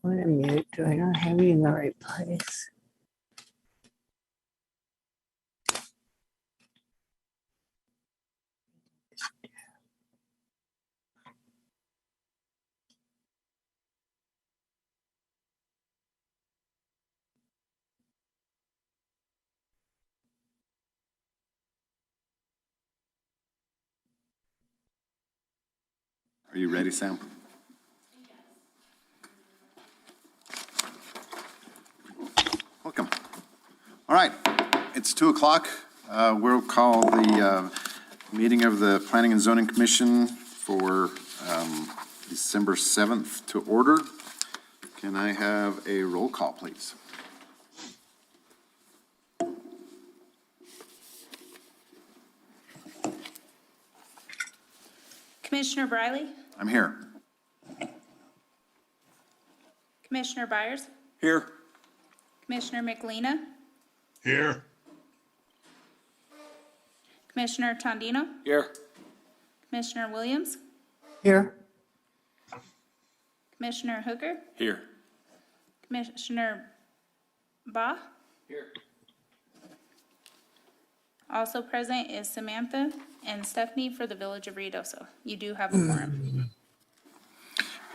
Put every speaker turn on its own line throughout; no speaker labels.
Want to mute? Do I not have you in the right place?
Are you ready, Sam? Welcome. All right, it's 2 o'clock. We'll call the meeting of the Planning and Zoning Commission for December 7th to order. Can I have a roll call, please?
Commissioner Briley?
I'm here.
Commissioner Byers?
Here.
Commissioner McLeana?
Here.
Commissioner Tondino?
Here.
Commissioner Williams?
Here.
Commissioner Hooker?
Here.
Commissioner Baugh?
Here.
Also present is Samantha and Stephanie for the Village of Ruidoso. You do have a quorum.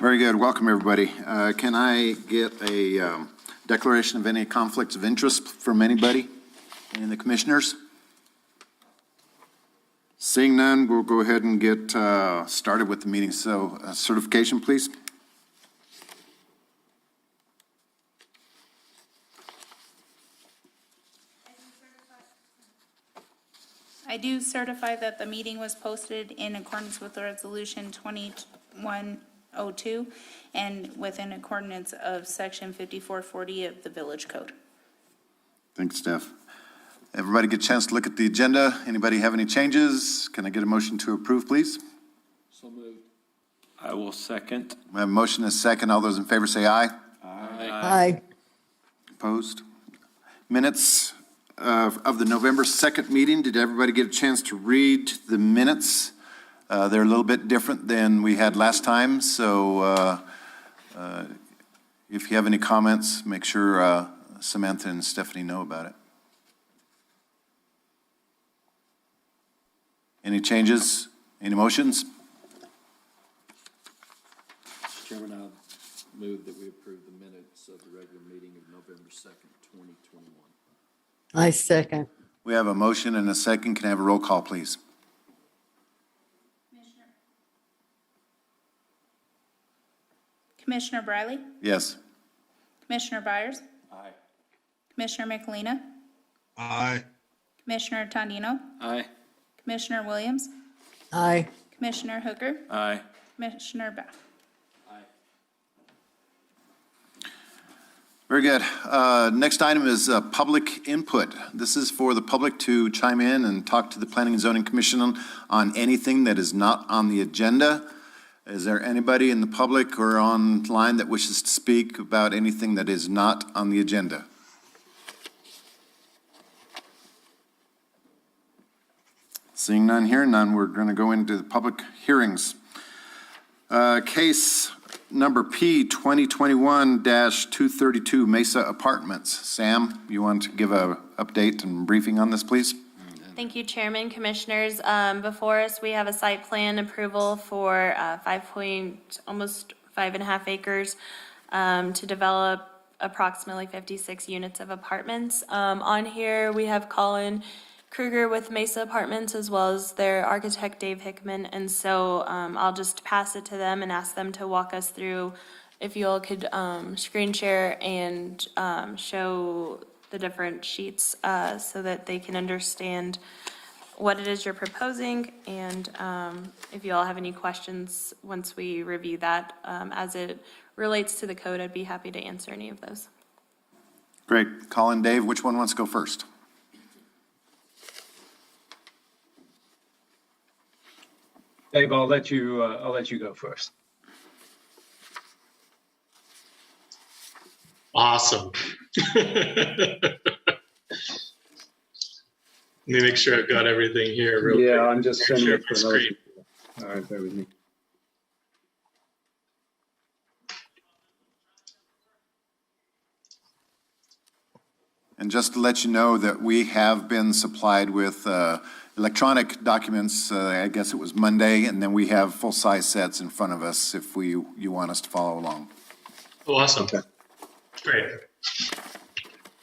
Very good. Welcome, everybody. Can I get a declaration of any conflicts of interest from anybody in the commissioners? Seeing none, we'll go ahead and get started with the meeting. So certification, please.
I do certify that the meeting was posted in accordance with Resolution 2102 and within accordance of Section 5440 of the Village Code.
Thanks, Steph. Everybody get a chance to look at the agenda. Anybody have any changes? Can I get a motion to approve, please?
So moved. I will second.
We have a motion and a second. All those in favor say aye.
Aye.
Opposed? Minutes of the November 2nd meeting. Did everybody get a chance to read the minutes? They're a little bit different than we had last time, so if you have any comments, make sure Samantha and Stephanie know about it. Any changes? Any motions?
Mr. Chairman, I'll move that we approve the minutes of the regular meeting of November 2nd, 2021.
I second.
We have a motion and a second. Can I have a roll call, please?
Commissioner Briley?
Yes.
Commissioner Byers?
Aye.
Commissioner McLeana?
Aye.
Commissioner Tondino?
Aye.
Commissioner Williams?
Aye.
Commissioner Hooker?
Aye.
Commissioner Baugh?
Very good. Next item is public input. This is for the public to chime in and talk to the Planning and Zoning Commission on anything that is not on the agenda. Is there anybody in the public or online that wishes to speak about anything that is not on the agenda? Seeing none here, none, we're going to go into the public hearings. Case number P 2021-232 Mesa Apartments. Sam, you want to give an update and briefing on this, please?
Thank you, Chairman, Commissioners. Before us, we have a site plan approval for almost 5.5 acres to develop approximately 56 units of apartments. On here, we have Colin Kruger with Mesa Apartments as well as their architect Dave Hickman, and so I'll just pass it to them and ask them to walk us through. If you all could screen share and show the different sheets so that they can understand what it is you're proposing, and if you all have any questions once we review that as it relates to the code, I'd be happy to answer any of those.
Great. Colin, Dave, which one wants to go first?
Dave, I'll let you go first.
Awesome. Let me make sure I've got everything here real quick.
Yeah, I'm just sending
Share
it
my
for those.
screen.
All right, bear with me.
And just to let you know that we have been supplied with electronic documents, I guess it was Monday, and then we have full-size sets in front of us if you want us to follow along.
Oh, awesome. Great.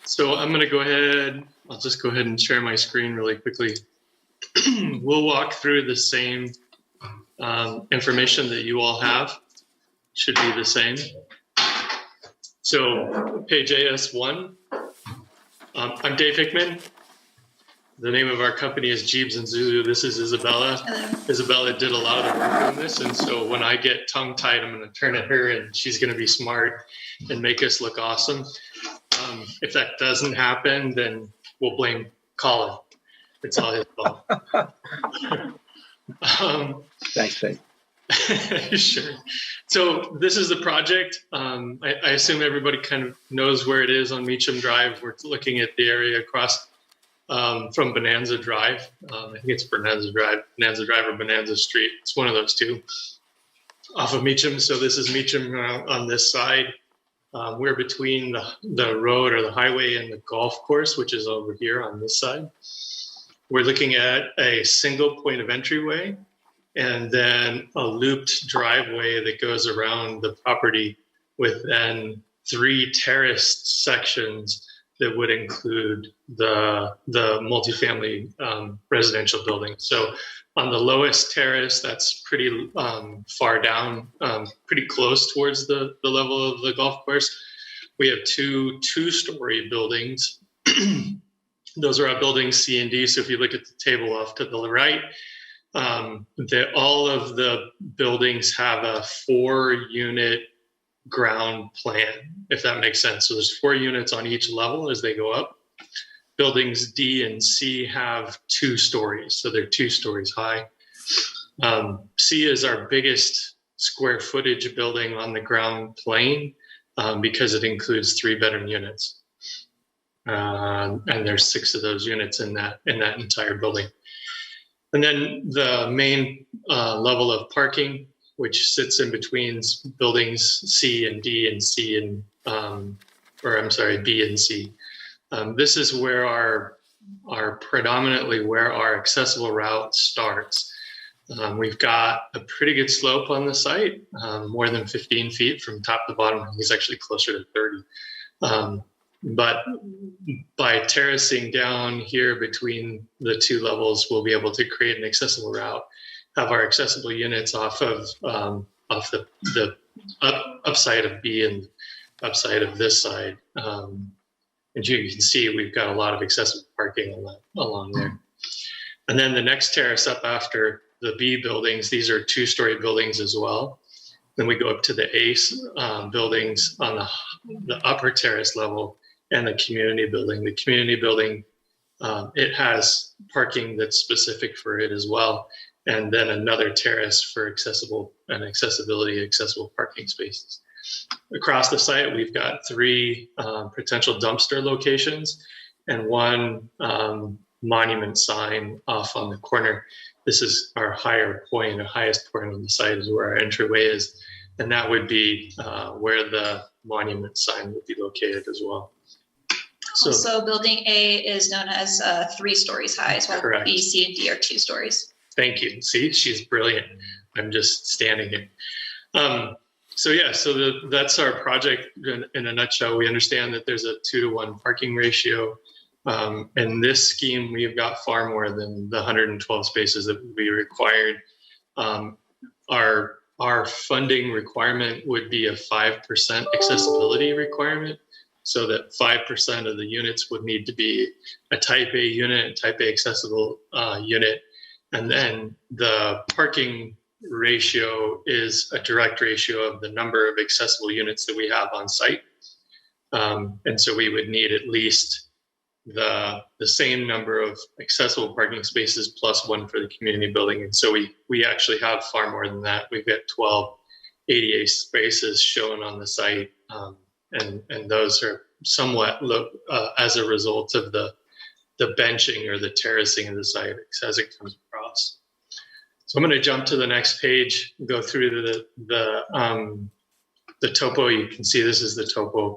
So I'm going to go ahead, I'll just go ahead and share my screen really quickly. We'll walk through the same information that you all have. Should be the same. So page AS1. I'm Dave Hickman. The name of our company is Jeeves and Zulu. This is Isabella.
Hello.
Isabella did a lot of the work on this, and so when I get tongue-tied, I'm going to turn at her, and she's going to be smart and make us look awesome. If that doesn't happen, then we'll blame Colin. It's all his fault.
Thanks, Dave.
Sure. So this is the project. I assume everybody kind of knows where it is on Meacham Drive. We're looking at the area across from Bonanza Drive. I think it's Bonanza Drive or Bonanza Street. It's one of those two off of Meacham. So this is Meacham on this side. We're between the road or the highway and the golf course, which is over here on this side. We're looking at a single point of entryway and then a looped driveway that goes around the property with then 3 terraced sections that would include the multifamily residential building. So on the lowest terrace, that's pretty far down, pretty close towards the level of the golf course. We have 2 two-story buildings. Those are our buildings C and D. So if you look at the table off to the right, all of the buildings have a 4-unit ground plan, if that makes sense. So there's 4 units on each level as they go up. Buildings D and C have 2 stories, so they're 2 stories high. C is our biggest square footage building on the ground plane because it includes 3-bedroom units. And there's 6 of those units in that entire building. And then the main level of parking, which sits in between buildings C and D and C and, B and C. This is where our predominantly where our accessible route starts. We've got a pretty good slope on the site, more than 15 feet from top to bottom. It's actually closer to 30. But by terracing down here between the 2 levels, we'll be able to create an accessible route, have our accessible units off of the upside of B and upside of this side. And you can see we've got a lot of accessible parking along there. And then the next terrace up after the B buildings, these are 2-story buildings as well. Then we go up to the A buildings on the upper terrace level and the community building. The community building, it has parking that's specific for it as well. And then another terrace for accessible parking spaces. Across the site, we've got 3 potential dumpster locations and 1 monument sign off on the corner. This is our highest point on the site is where our entryway is. And that would be where the monument sign would be located as well.
So building A is known as 3 stories high, so
correct.
B, C, and D are 2 stories.
Thank you. See, she's brilliant. I'm just standing here. That's our project in a nutshell. We understand that there's a 2-to-1 parking ratio. In this scheme, we've got far more than the 112 spaces that would be required. Our funding requirement would be a 5% accessibility requirement, so that 5% of the units would need to be a type A unit, type A accessible unit. And then the parking ratio is a direct ratio of the number of accessible units that we have on site. And so we would need at least the same number of accessible parking spaces plus 1 for the community building. And so we actually have far more than that. We've got 12 ADA spaces shown on the site. And those are somewhat as a result of the benching or the terracing of the site as it comes across. So I'm going to jump to the next page, go through the topo. You can see this is the topo.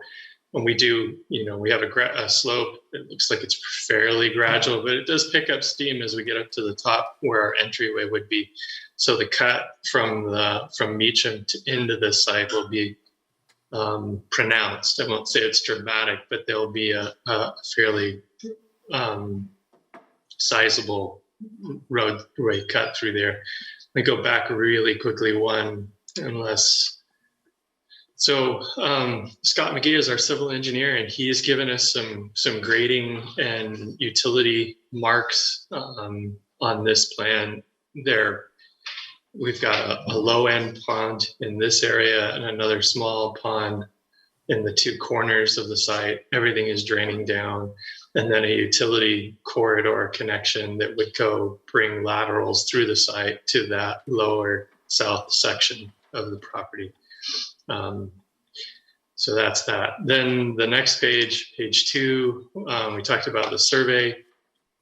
when we do, we have a slope. It looks like it's fairly gradual, but it does pick up steam as we get up to the top where our entryway would be. So the cut from Meacham into this site will be pronounced. I won't say it's dramatic, but there'll be a fairly sizable roadway cut through there. Let me go back really quickly So Scott McGee is our civil engineer, and he has given us some grading and utility marks on this plan. We've got a low-end pond in this area and another small pond in the two corners of the site. Everything is draining down, and then a utility corridor connection that would go bring laterals through the site to that lower south section of the property. So that's that. Then the next page 2, we talked about the survey,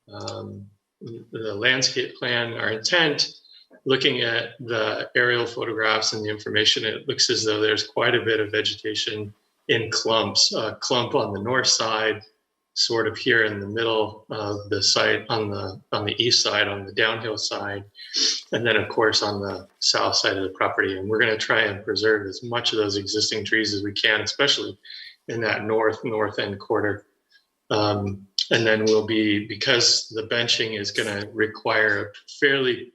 the landscape plan. Our intent, looking at the aerial photographs and the information, it looks as though there's quite a bit of vegetation in clumps. A clump on the north side, sort of here in the middle of the site, on the east side, on the downhill side, and then of course on the south side of the property. And we're going to try and preserve as much of those existing trees as we can, especially in that north end quarter. And then we'll be, because the benching is going to require a fairly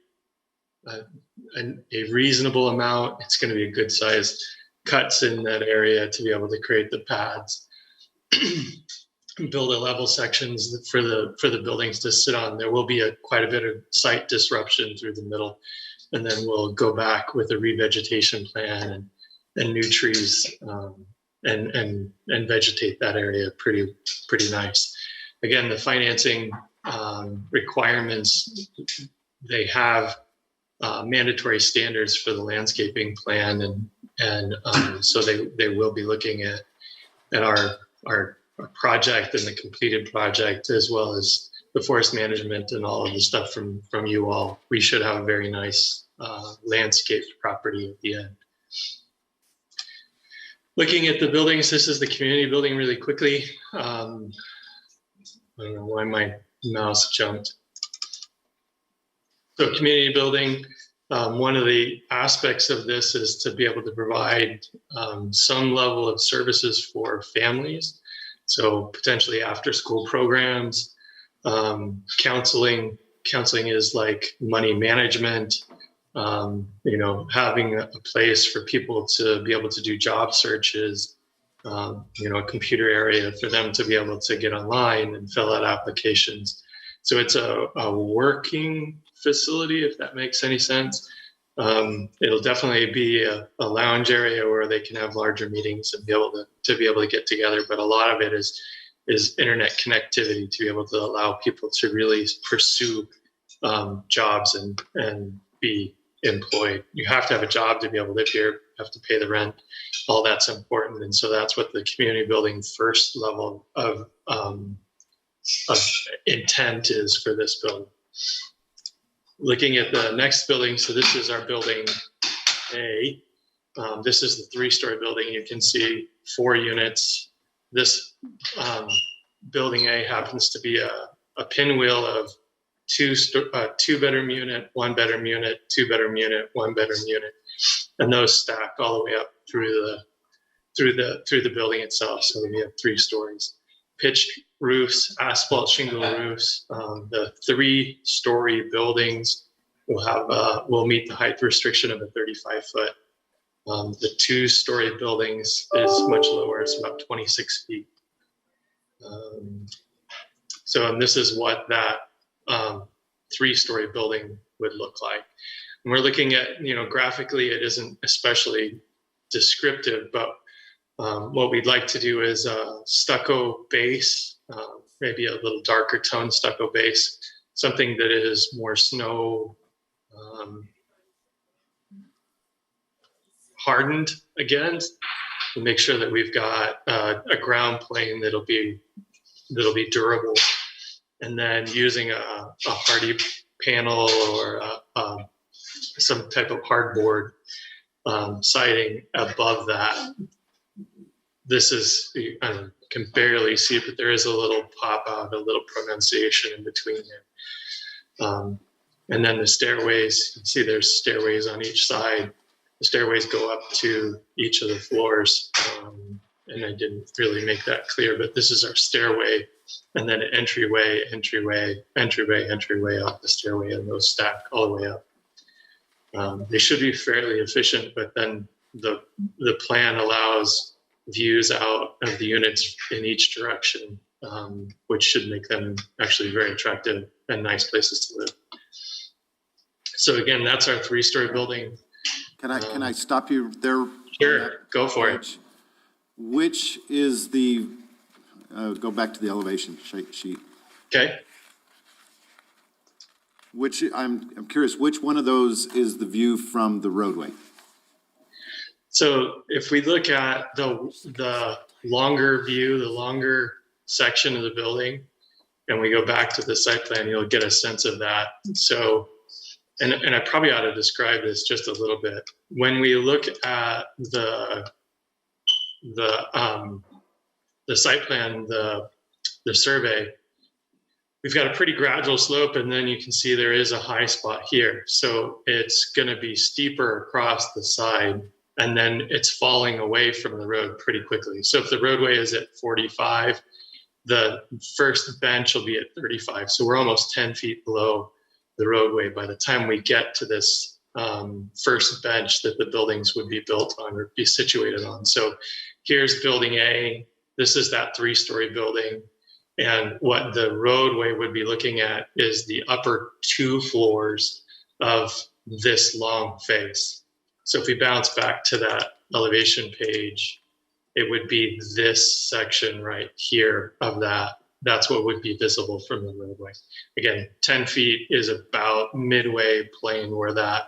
a reasonable amount, it's going to be a good size cuts in that area to be able to create the pads. Build a level sections for the buildings to sit on. There will be quite a bit of site disruption through the middle, and then we'll go back with a revegetation plan and new trees and vegetate that area pretty nice. Again, the financing requirements, they have mandatory standards for the landscaping plan, and so they will be looking at our project and the completed project, as well as the forest management and all of the stuff from you all. We should have a very nice landscaped property at the end. Looking at the buildings, this is the community building really quickly. I don't know why my mouse jumped. So community building, one of the aspects of this is to be able to provide some level of services for families. So potentially after school programs, counseling. Counseling is like money management, having a place for people to be able to do job searches, a computer area for them to be able to get online and fill out applications. So it's a working facility, if that makes any sense. It'll definitely be a lounge area where they can have larger meetings and be able to get together. But a lot of it is internet connectivity to be able to allow people to really pursue jobs and be employed. You have to have a job to be able to live here. You have to pay the rent. All that's important, and so that's what the community building first level of intent is for this building. Looking at the next building, so this is our building A. This is the 3-story building. You can see 4 units. This building A happens to be a pinwheel of 2-bedroom unit, 1-bedroom unit, 2-bedroom unit, 1-bedroom unit, and those stack all the way up through the building itself. So we have 3 stories. Pitched roofs, asphalt shingle roofs. The 3-story buildings will meet the height restriction of a 35-foot. The 2-story buildings is much lower. It's about 26 feet. And this is what that 3-story building would look like. And we're looking at, graphically, it isn't especially descriptive, but what we'd like to do is a stucco base, maybe a little darker tone stucco base, something that is more snow hardened again, to make sure that we've got a ground plane that'll be durable, and then using a hardy panel or some type of hardboard siding above that. this is, I can barely see it, but there is a little pop out, a little pronunciation in between there. And then the stairways, you can see there's stairways on each side. The stairways go up to each of the floors. And I didn't really make that clear, but this is our stairway, and then an entryway up the stairway, and those stack all the way up. They should be fairly efficient, but then the plan allows views out of the units in each direction, which should make them actually very attractive and nice places to live. So again, that's our 3-story building.
Can I stop you there?
Sure, go for it.
Which is the, go back to the elevation sheet.
Okay.
I'm curious, which one of those is the view from the roadway?
So if we look at the longer view, the longer section of the building, and we go back to the site plan, you'll get a sense of that. So, and I probably ought to describe this just a little bit. When we look at the site plan, the survey, we've got a pretty gradual slope, and then you can see there is a high spot here. So it's going to be steeper across the side, and then it's falling away from the road pretty quickly. So if the roadway is at 45, the first bench will be at 35. So we're almost 10 feet below the roadway by the time we get to this first bench that the buildings would be built on or be situated on. So here's building A. This is that 3-story building. And what the roadway would be looking at is the upper 2 floors of this long face. So if we bounce back to that elevation page, it would be this section right here of that. That's what would be visible from the roadway. Again, 10 feet is about midway plane where the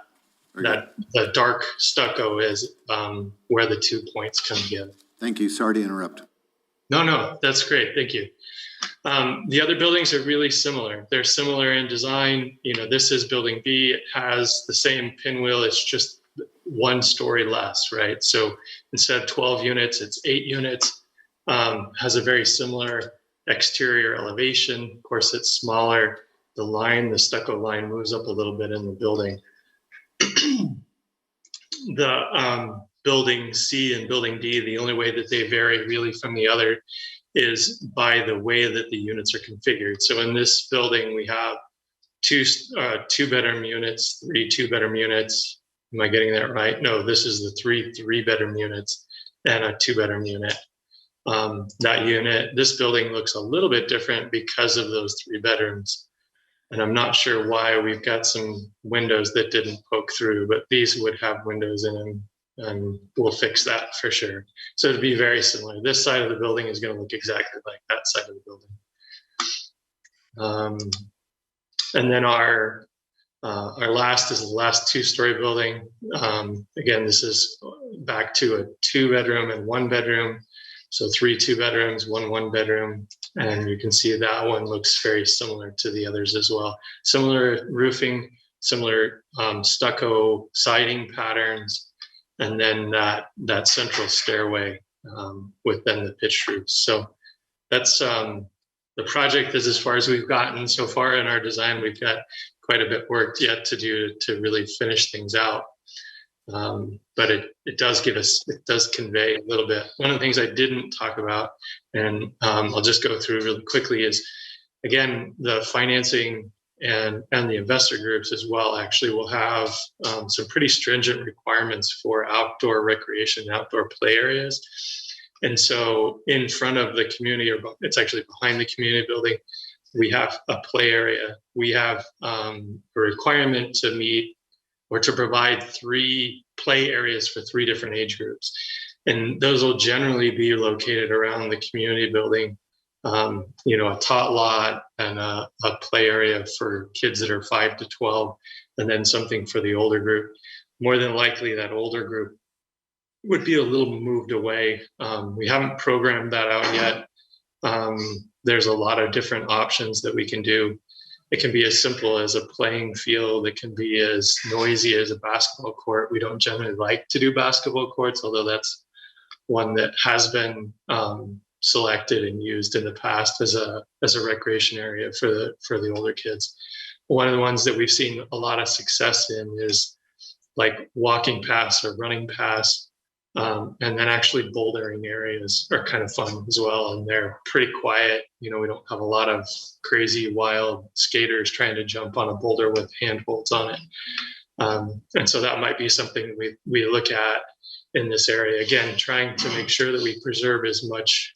dark stucco is, where the 2 points come together.
Thank you. Sorry to interrupt.
No, that's great. Thank you. The other buildings are really similar. They're similar in design. This is building B. It has the same pinwheel. It's just 1 story less, right? So instead of 12 units, it's 8 units. Has a very similar exterior elevation. Of course, it's smaller. The stucco line moves up a little bit in the building. The building C and building D, the only way that they vary really from the other is by the way that the units are configured. So in this building, we have 2 2-bedroom units, 3 2-bedroom units. Am I getting that right? No, this is the 3 3-bedroom units and a 2-bedroom unit. This building looks a little bit different because of those 3 bedrooms. And I'm not sure why. We've got some windows that didn't poke through, but these would have windows in them, and we'll fix that for sure. So it'd be very similar. This side of the building is going to look exactly like that side of the building. And then our last is the last 2-story building. Again, this is back to a 2-bedroom and 1-bedroom. So 3 2-bedrooms, 1 1-bedroom. And you can see that one looks very similar to the others as well. Similar roofing, similar stucco siding patterns, and then that central stairway with then the pitched roofs. So that's the project is as far as we've gotten so far in our design. We've got quite a bit work yet to do to really finish things out. But it does convey a little bit. One of the things I didn't talk about, and I'll just go through really quickly, is again, the financing and the investor groups as well actually will have some pretty stringent requirements for outdoor recreation, outdoor play areas. And so in front of the community, or it's actually behind the community building, we have a play area. We have a requirement to meet or to provide 3 play areas for 3 different age groups. And those will generally be located around the community building, a tot lot and a play area for kids that are 5 to 12, and then something for the older group. More than likely that older group would be a little moved away. We haven't programmed that out yet. There's a lot of different options that we can do. It can be as simple as a playing field. It can be as noisy as a basketball court. We don't generally like to do basketball courts, although that's one that has been selected and used in the past as a recreation area for the older kids. One of the ones that we've seen a lot of success in is like walking past or running past, and then actually bouldering areas are kind of fun as well. And they're pretty quiet. We don't have a lot of crazy wild skaters trying to jump on a boulder with handholds on it. And so that might be something we look at in this area. Again, trying to make sure that we preserve as much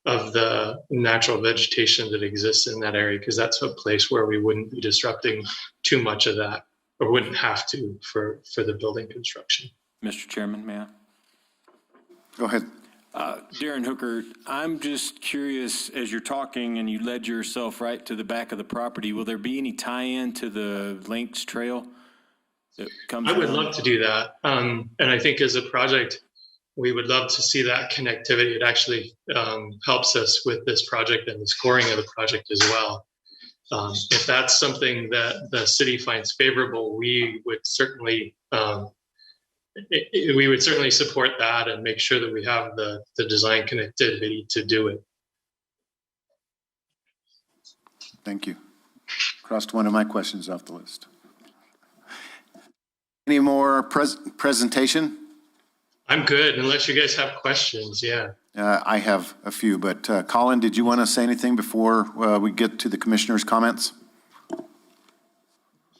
of the natural vegetation that exists in that area, because that's a place where we wouldn't be disrupting too much of that, or wouldn't have to for the building construction.
Mr. Chairman, may I?
Go ahead.
Darren Hooker, I'm just curious, as you're talking and you led yourself right to the back of the property, will there be any tie-in to the Lynx Trail that comes
I would
around?
love to do that. And I think as a project, we would love to see that connectivity. It actually helps us with this project and the scoring of the project as well. If that's something that the city finds favorable, we would certainly support that and make sure that we have the design connectivity to do it.
Thank you. Crossed one of my questions off the list. Any more presentation?
I'm good, unless you guys have questions. Yeah.
I have a few, but Colin, did you want to say anything before we get to the commissioner's comments?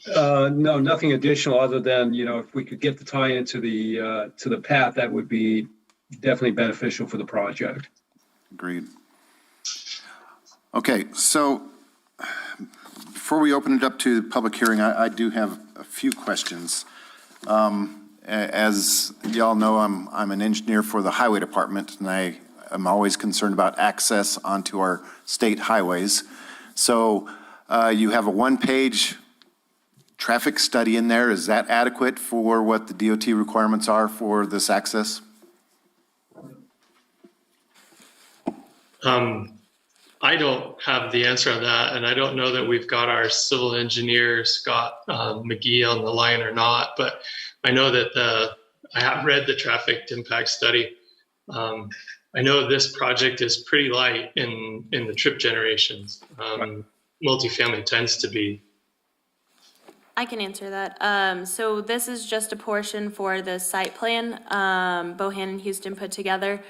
No, nothing additional other than, if we could get the tie into the path, that would be definitely beneficial for the project.
Agreed. Okay, so before we open it up to the public hearing, I do have a few questions. As y'all know, I'm an engineer for the highway department, and I am always concerned about access onto our state highways. So you have a one-page traffic study in there. Is that adequate for what the DOT requirements are for this access?
I don't have the answer on that, and I don't know that we've got our civil engineer, Scott McGee, on the line or not, but I know that I have read the traffic impact study. I know this project is pretty light in the trip generations. Multifamily tends to be.
I can answer that. So this is just a portion for the site plan Bohannon and Houston put together.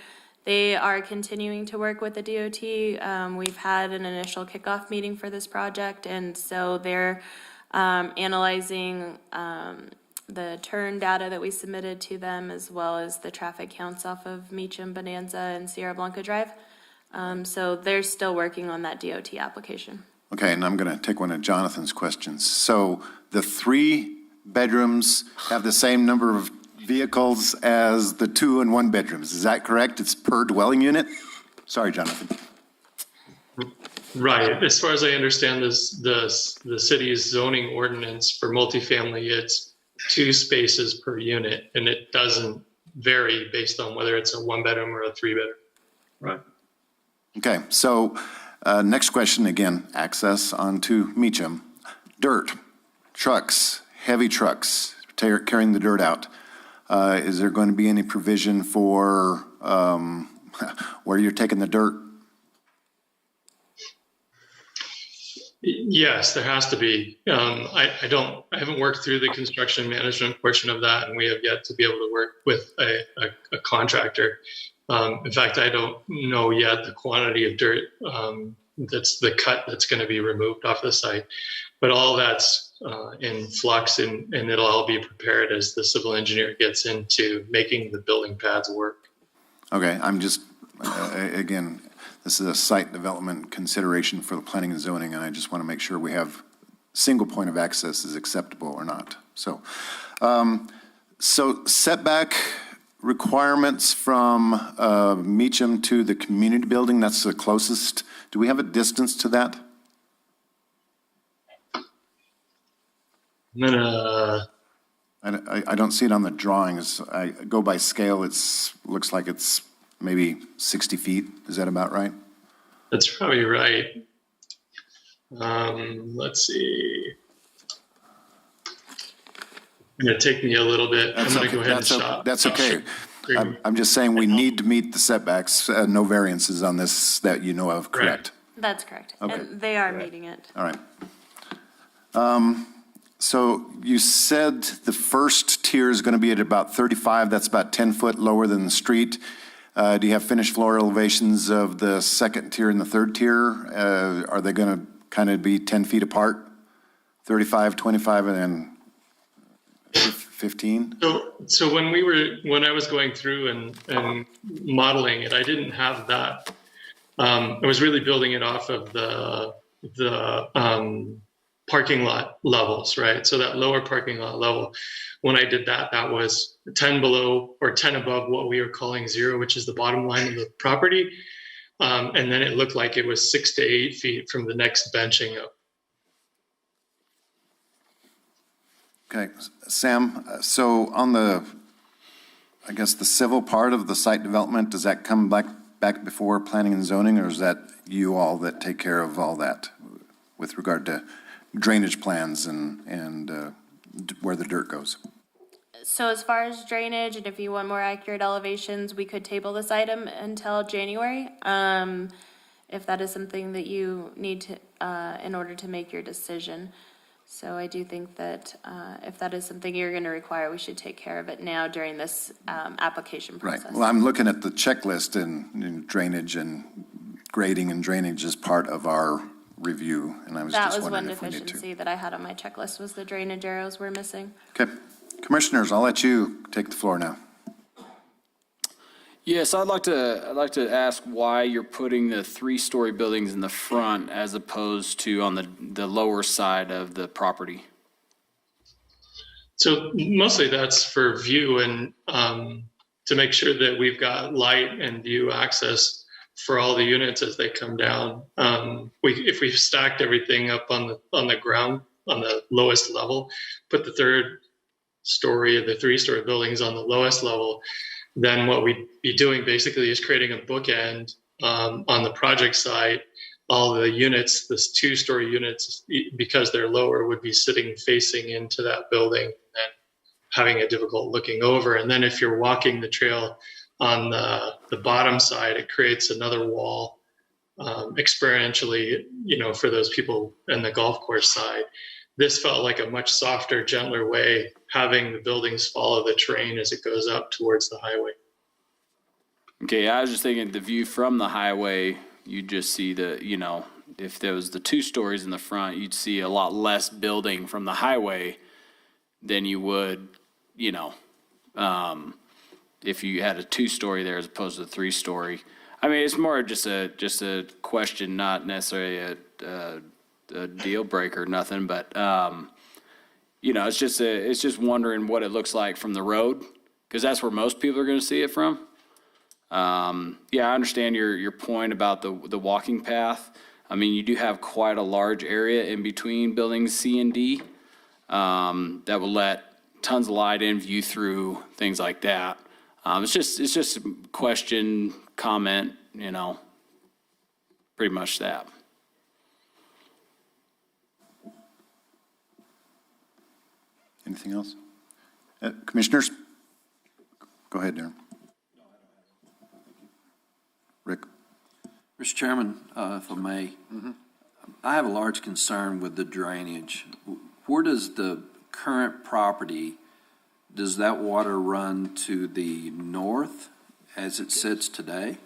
They are continuing to work with the DOT. We've had an initial kickoff meeting for this project, and so they're analyzing the turn data that we submitted to them, as well as the traffic counts off of Meacham, Bonanza, and Sierra Blanca Drive. So they're still working on that DOT application.
Okay, and I'm going to take one of Jonathan's questions. So the 3 bedrooms have the same number of vehicles as the 2 and 1 bedrooms. Is that correct? It's per dwelling unit? Sorry, Jonathan.
Right. As far as I understand this, the city's zoning ordinance for multifamily, it's 2 spaces per unit, and it doesn't vary based on whether it's a 1-bedroom or a 3-bedroom.
Right.
Okay, so next question again, access onto Meacham. Dirt, trucks, heavy trucks carrying the dirt out. Is there going to be any provision for where you're taking the dirt?
Yes, there has to be. I haven't worked through the construction management portion of that, and we have yet to be able to work with a contractor. In fact, I don't know yet the quantity of dirt that's the cut that's going to be removed off the site, but all that's in flux, and it'll all be prepared as the civil engineer gets into making the building pads work.
Okay, I'm just, again, this is a site development consideration for the planning and zoning, and I just want to make sure we have single point of access is acceptable or not. So, so setback requirements from Meacham to the community building, that's the closest. Do we have a distance to that? I don't see it on the drawings. I go by scale. Looks like it's maybe 60 feet. Is that about right?
That's probably right. Let's see. It's going to take me a little bit. I'm going to go ahead and shop.
That's okay. I'm just saying we need to meet the setbacks, no variances on this that you know of, correct?
That's correct.
Okay.
And they are meeting it.
All right. So you said the first tier is going to be at about 35, that's about 10 foot lower than the street. Do you have finished floor elevations of the second tier and the third tier? Are they going to kind of be 10 feet apart? 35, 25, and then 15?
So when I was going through and modeling it, I didn't have that. I was really building it off of the parking lot levels, right? So that lower parking lot level, when I did that, that was 10 below or 10 above what we were calling zero, which is the bottom line of the property. And then it looked like it was 6 to 8 feet from the next benching up.
Okay, Sam, so on the, I guess, the civil part of the site development, does that come back before planning and zoning, or is that you all that take care of all that with regard to drainage plans and where the dirt goes?
So as far as drainage, and if you want more accurate elevations, we could table this item until January. If that is something that you need to, in order to make your decision. So I do think that if that is something you're going to require, we should take care of it now during this application process.
Right. Well, I'm looking at the checklist and drainage and grading and drainage as part of our review, and I was
That
just
was one
wondering if we need to.
deficiency that I had on my checklist, was the drainage arrows were missing.
Okay. Commissioners, I'll let you take the floor now.
Yes, I'd like to ask why you're putting the 3-story buildings in the front as opposed to on the lower side of the property.
So mostly that's for view and to make sure that we've got light and view access for all the units as they come down. If we've stacked everything up on the ground, on the lowest level, put the 3rd story of the 3-story buildings on the lowest level, then what we'd be doing basically is creating a bookend on the project site. All the units, this 2-story units, because they're lower, would be sitting facing into that building and having a difficult looking over. And then if you're walking the trail on the bottom side, it creates another wall experientially, for those people in the golf course side. This felt like a much softer, gentler way, having the buildings follow the terrain as it goes up towards the highway.
Okay, I was just thinking the view from the highway, you'd just see if there was the 2 stories in the front, you'd see a lot less building from the highway than you would, if you had a 2-story there as opposed to a 3-story. I mean, it's more just a question, not necessarily a deal breaker or nothing, but it's just wondering what it looks like from the road, because that's where most people are going to see it from. I understand your point about the walking path. I mean, you do have quite a large area in between buildings C and D that will let tons of light in, view through, things like that. It's just a question, comment, pretty much that.
Anything else? Commissioners? Go ahead, Darren. Rick?
Mr. Chairman, if I may, I have a large concern with the drainage. Where does the current property, does that water run to the north as it sits today?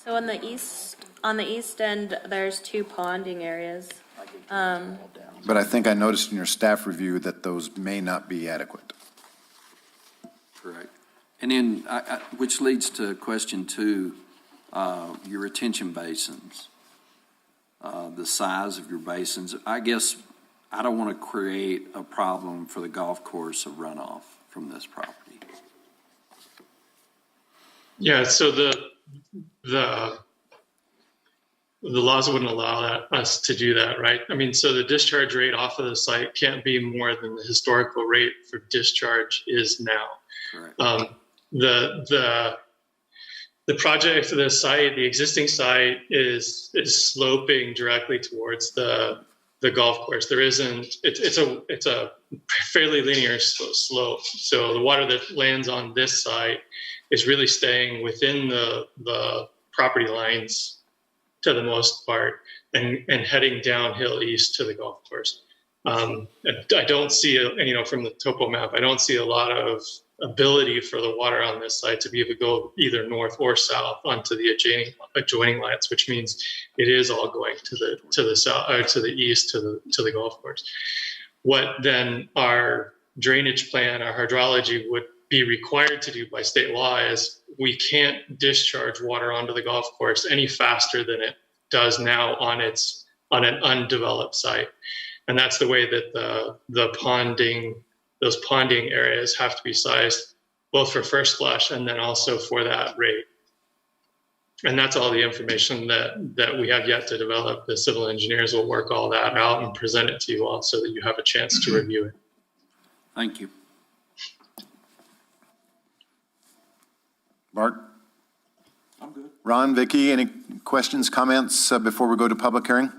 So on the east end, there's 2 ponding areas.
But I think I noticed in your staff review that those may not be adequate.
Correct. And then, which leads to question 2, your retention basins, the size of your basins. I guess I don't want to create a problem for the golf course of runoff from this property.
Yeah, so the laws wouldn't allow us to do that, right? I mean, so the discharge rate off of the site can't be more than the historical rate for discharge is now.
Correct.
The project, the site, the existing site is sloping directly towards the the golf course. There isn't, it's a fairly linear slope. So the water that lands on this side is really staying within the property lines to the most part and heading downhill east to the golf course. I don't see, from the topo map, I don't see a lot of ability for the water on this side to be able to go either north or south onto the adjoining lands, which means it is all going to the south or to the east to the golf course. What then our drainage plan, our hydrology would be required to do by state law is we can't discharge water onto the golf course any faster than it does now on an undeveloped site. And that's the way that those ponding areas have to be sized, both for first flush and then also for that rate. And that's all the information that we have yet to develop. The civil engineers will work all that out and present it to you all so that you have a chance to review it.
Thank you.
Bart? I'm good. Ron, Vicky, any questions, comments before we go to public hearing?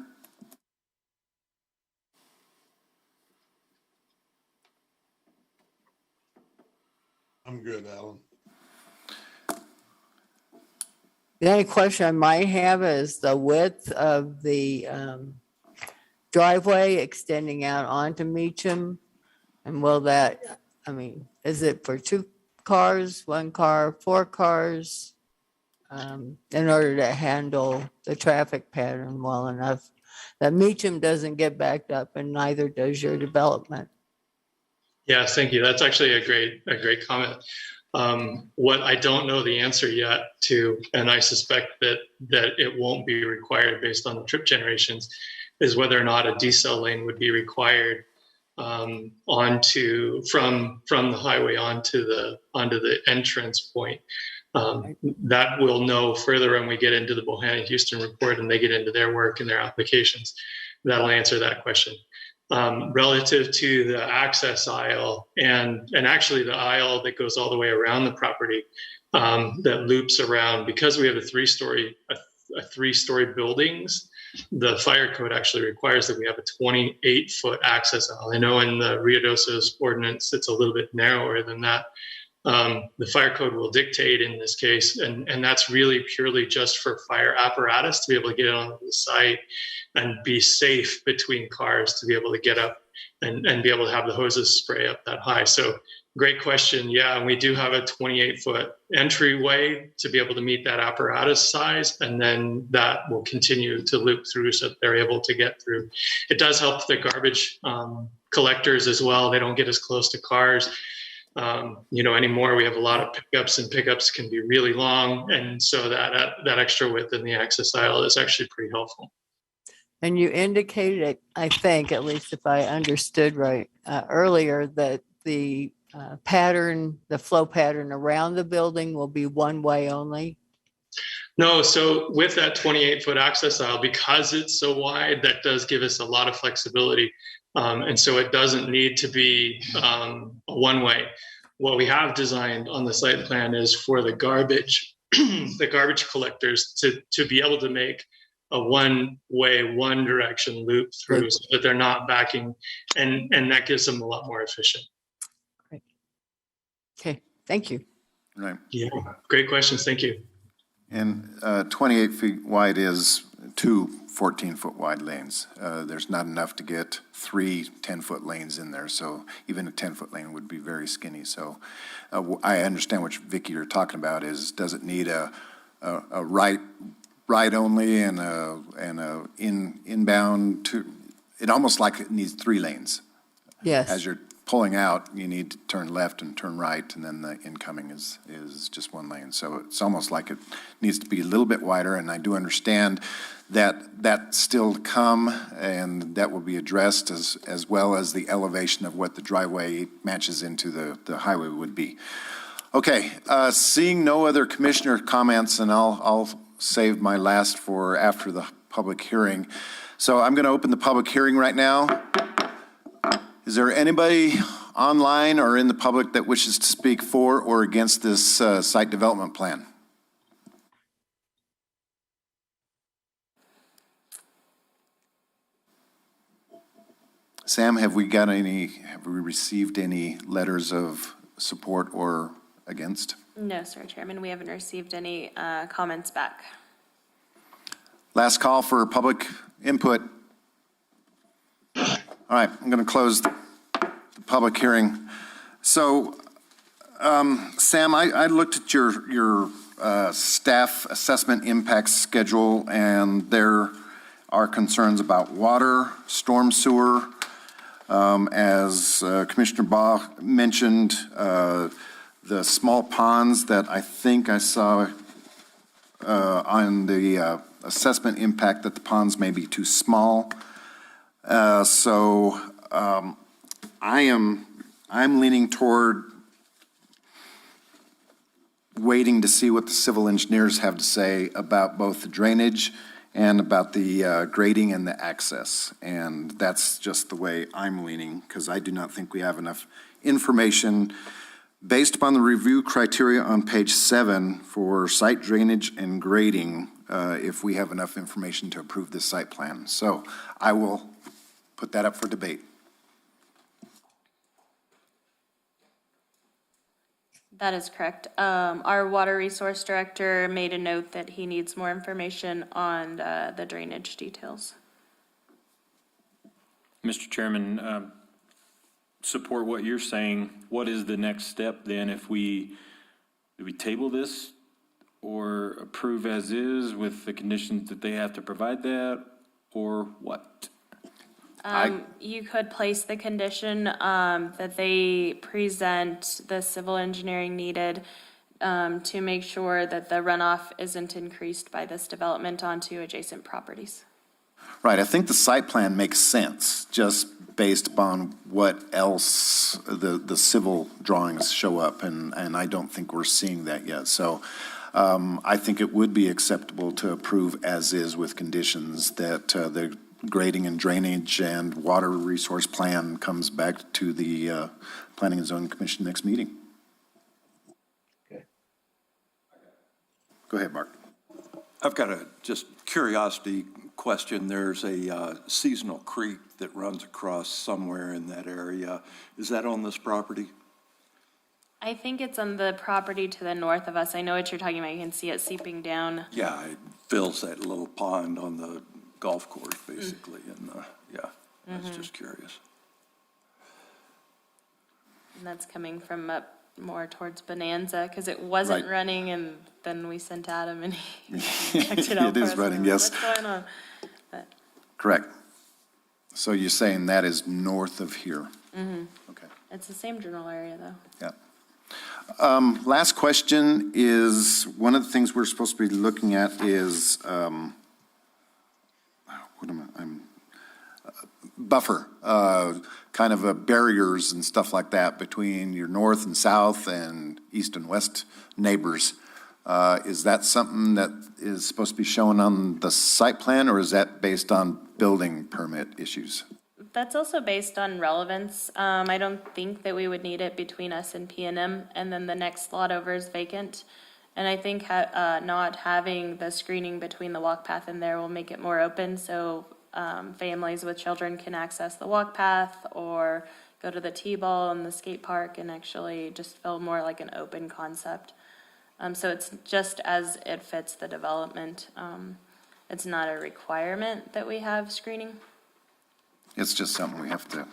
I'm good, Alan.
The only question I might have is the width of the driveway extending out onto Meacham. And will that, is it for 2 cars, 1 car, 4 cars? In order to handle the traffic pattern well enough that Meacham doesn't get backed up and neither does your development.
Yes, thank you. That's actually a great comment. What I don't know the answer yet to, and I suspect that it won't be required based on the trip generations, is whether or not a decel lane would be required from the highway onto the entrance point. That we'll know further when we get into the Bohanna-Houston report and they get into their work and their applications. That'll answer that question. Relative to the access aisle and actually the aisle that goes all the way around the property that loops around, because we have a three-story buildings, the fire code actually requires that we have a 28-foot access aisle. I know in the Ruidoso's ordinance, it's a little bit narrower than that. The fire code will dictate in this case, and that's really purely just for fire apparatus to be able to get onto the site and be safe between cars to be able to get up and be able to have the hoses spray up that high. So great question. Yeah, and we do have a 28-foot entryway to be able to meet that apparatus size, and then that will continue to loop through so that they're able to get through. It does help the garbage collectors as well. They don't get as close to cars. Anymore, we have a lot of pickups, and pickups can be really long. And so that extra width in the access aisle is actually pretty helpful.
And you indicated, I think, at least if I understood right earlier, that the flow pattern around the building will be one way only?
No, so with that 28-foot access aisle, because it's so wide, that does give us a lot of flexibility. And so it doesn't need to be a one-way. What we have designed on the site plan is for the garbage collectors to be able to make a one-way, one-direction loop through so that they're not backing, and that gives them a lot more efficient.
Great. Okay, thank you.
Right.
Yeah, great questions. Thank you.
And 28 feet wide is 2 14-foot wide lanes. There's not enough to get 3 10-foot lanes in there, so even a 10-foot lane would be very skinny. So I understand what Vicky you're talking about is, does it need a right only and a inbound to, it almost like it needs 3 lanes.
Yes.
As you're pulling out, you need to turn left and turn right, and then the incoming is just 1 lane. So it's almost like it needs to be a little bit wider, and I do understand that still to come, and that will be addressed as well as the elevation of what the driveway matches into the highway would be. Okay, seeing no other commissioner comments, and I'll save my last for after the public hearing. So I'm going to open the public hearing right now. Is there anybody online or in the public that wishes to speak for or against this site development plan? Sam, have we received any letters of support or against?
No, sir, Chairman, we haven't received any comments back.
Last call for public input. All right, I'm going to close the public hearing. So, Sam, I looked at your staff assessment impact schedule, and there are concerns about water, storm sewer. As Commissioner Baugh mentioned, the small ponds that I think I saw on the assessment impact, that the ponds may be too small. So I'm leaning toward waiting to see what the civil engineers have to say about both the drainage and about the grading and the access. And that's just the way I'm leaning, because I do not think we have enough information based upon the review criteria on page 7 for site drainage and grading, if we have enough information to approve this site plan. So I will put that up for debate.
That is correct. Our water resource director made a note that he needs more information on the drainage details.
Mr. Chairman, support what you're saying. What is the next step then do we table this or approve as is with the conditions that they have to provide that, or what?
You could place the condition that they present the civil engineering needed to make sure that the runoff isn't increased by this development onto adjacent properties.
Right, I think the site plan makes sense, just based upon what else the civil drawings show up, and I don't think we're seeing that yet. So I think it would be acceptable to approve as is with conditions that the grading and drainage and water resource plan comes back to the Planning and Zoning Commission next meeting.
Okay.
Go ahead, Mark.
I've got a just curiosity question. There's a seasonal creek that runs across somewhere in that area. Is that on this property?
I think it's on the property to the north of us. I know what you're talking about. You can see it seeping down.
Yeah, it fills that little pond on the golf course, basically, and I was just curious.
And that's coming from up more towards Bonanza, because it wasn't
Right.
running, and then we sent Adam and he checked it out.
It
for
is
us.
running, yes.
What's going on?
Correct. So you're saying that is north of here? Mm-hmm. Okay.
It's the same general area, though.
Yeah. Last question is, one of the things we're supposed to be looking at is, buffer, kind of barriers and stuff like that between your north and south and east and west neighbors. Is that something that is supposed to be shown on the site plan, or is that based on building permit issues?
That's also based on relevance. I don't think that we would need it between us and P&M, and then the next lot over is vacant. And I think not having the screening between the walk path and there will make it more open, so families with children can access the walk path or go to the T-ball and the skate park and actually just feel more like an open concept. So it's just as it fits the development. It's not a requirement that we have screening.
It's just something we have to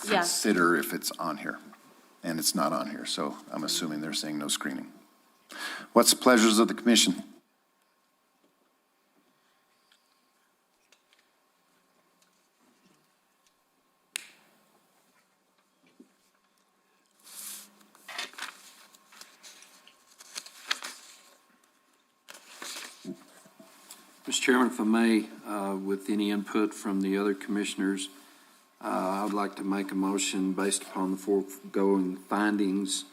consider if it's on here, and it's not on here, so I'm assuming they're saying no screening. What's the pleasures of the commission?
Mr. Chairman, if I may, with any input from the other commissioners, I would like to make a motion based upon the foregoing findings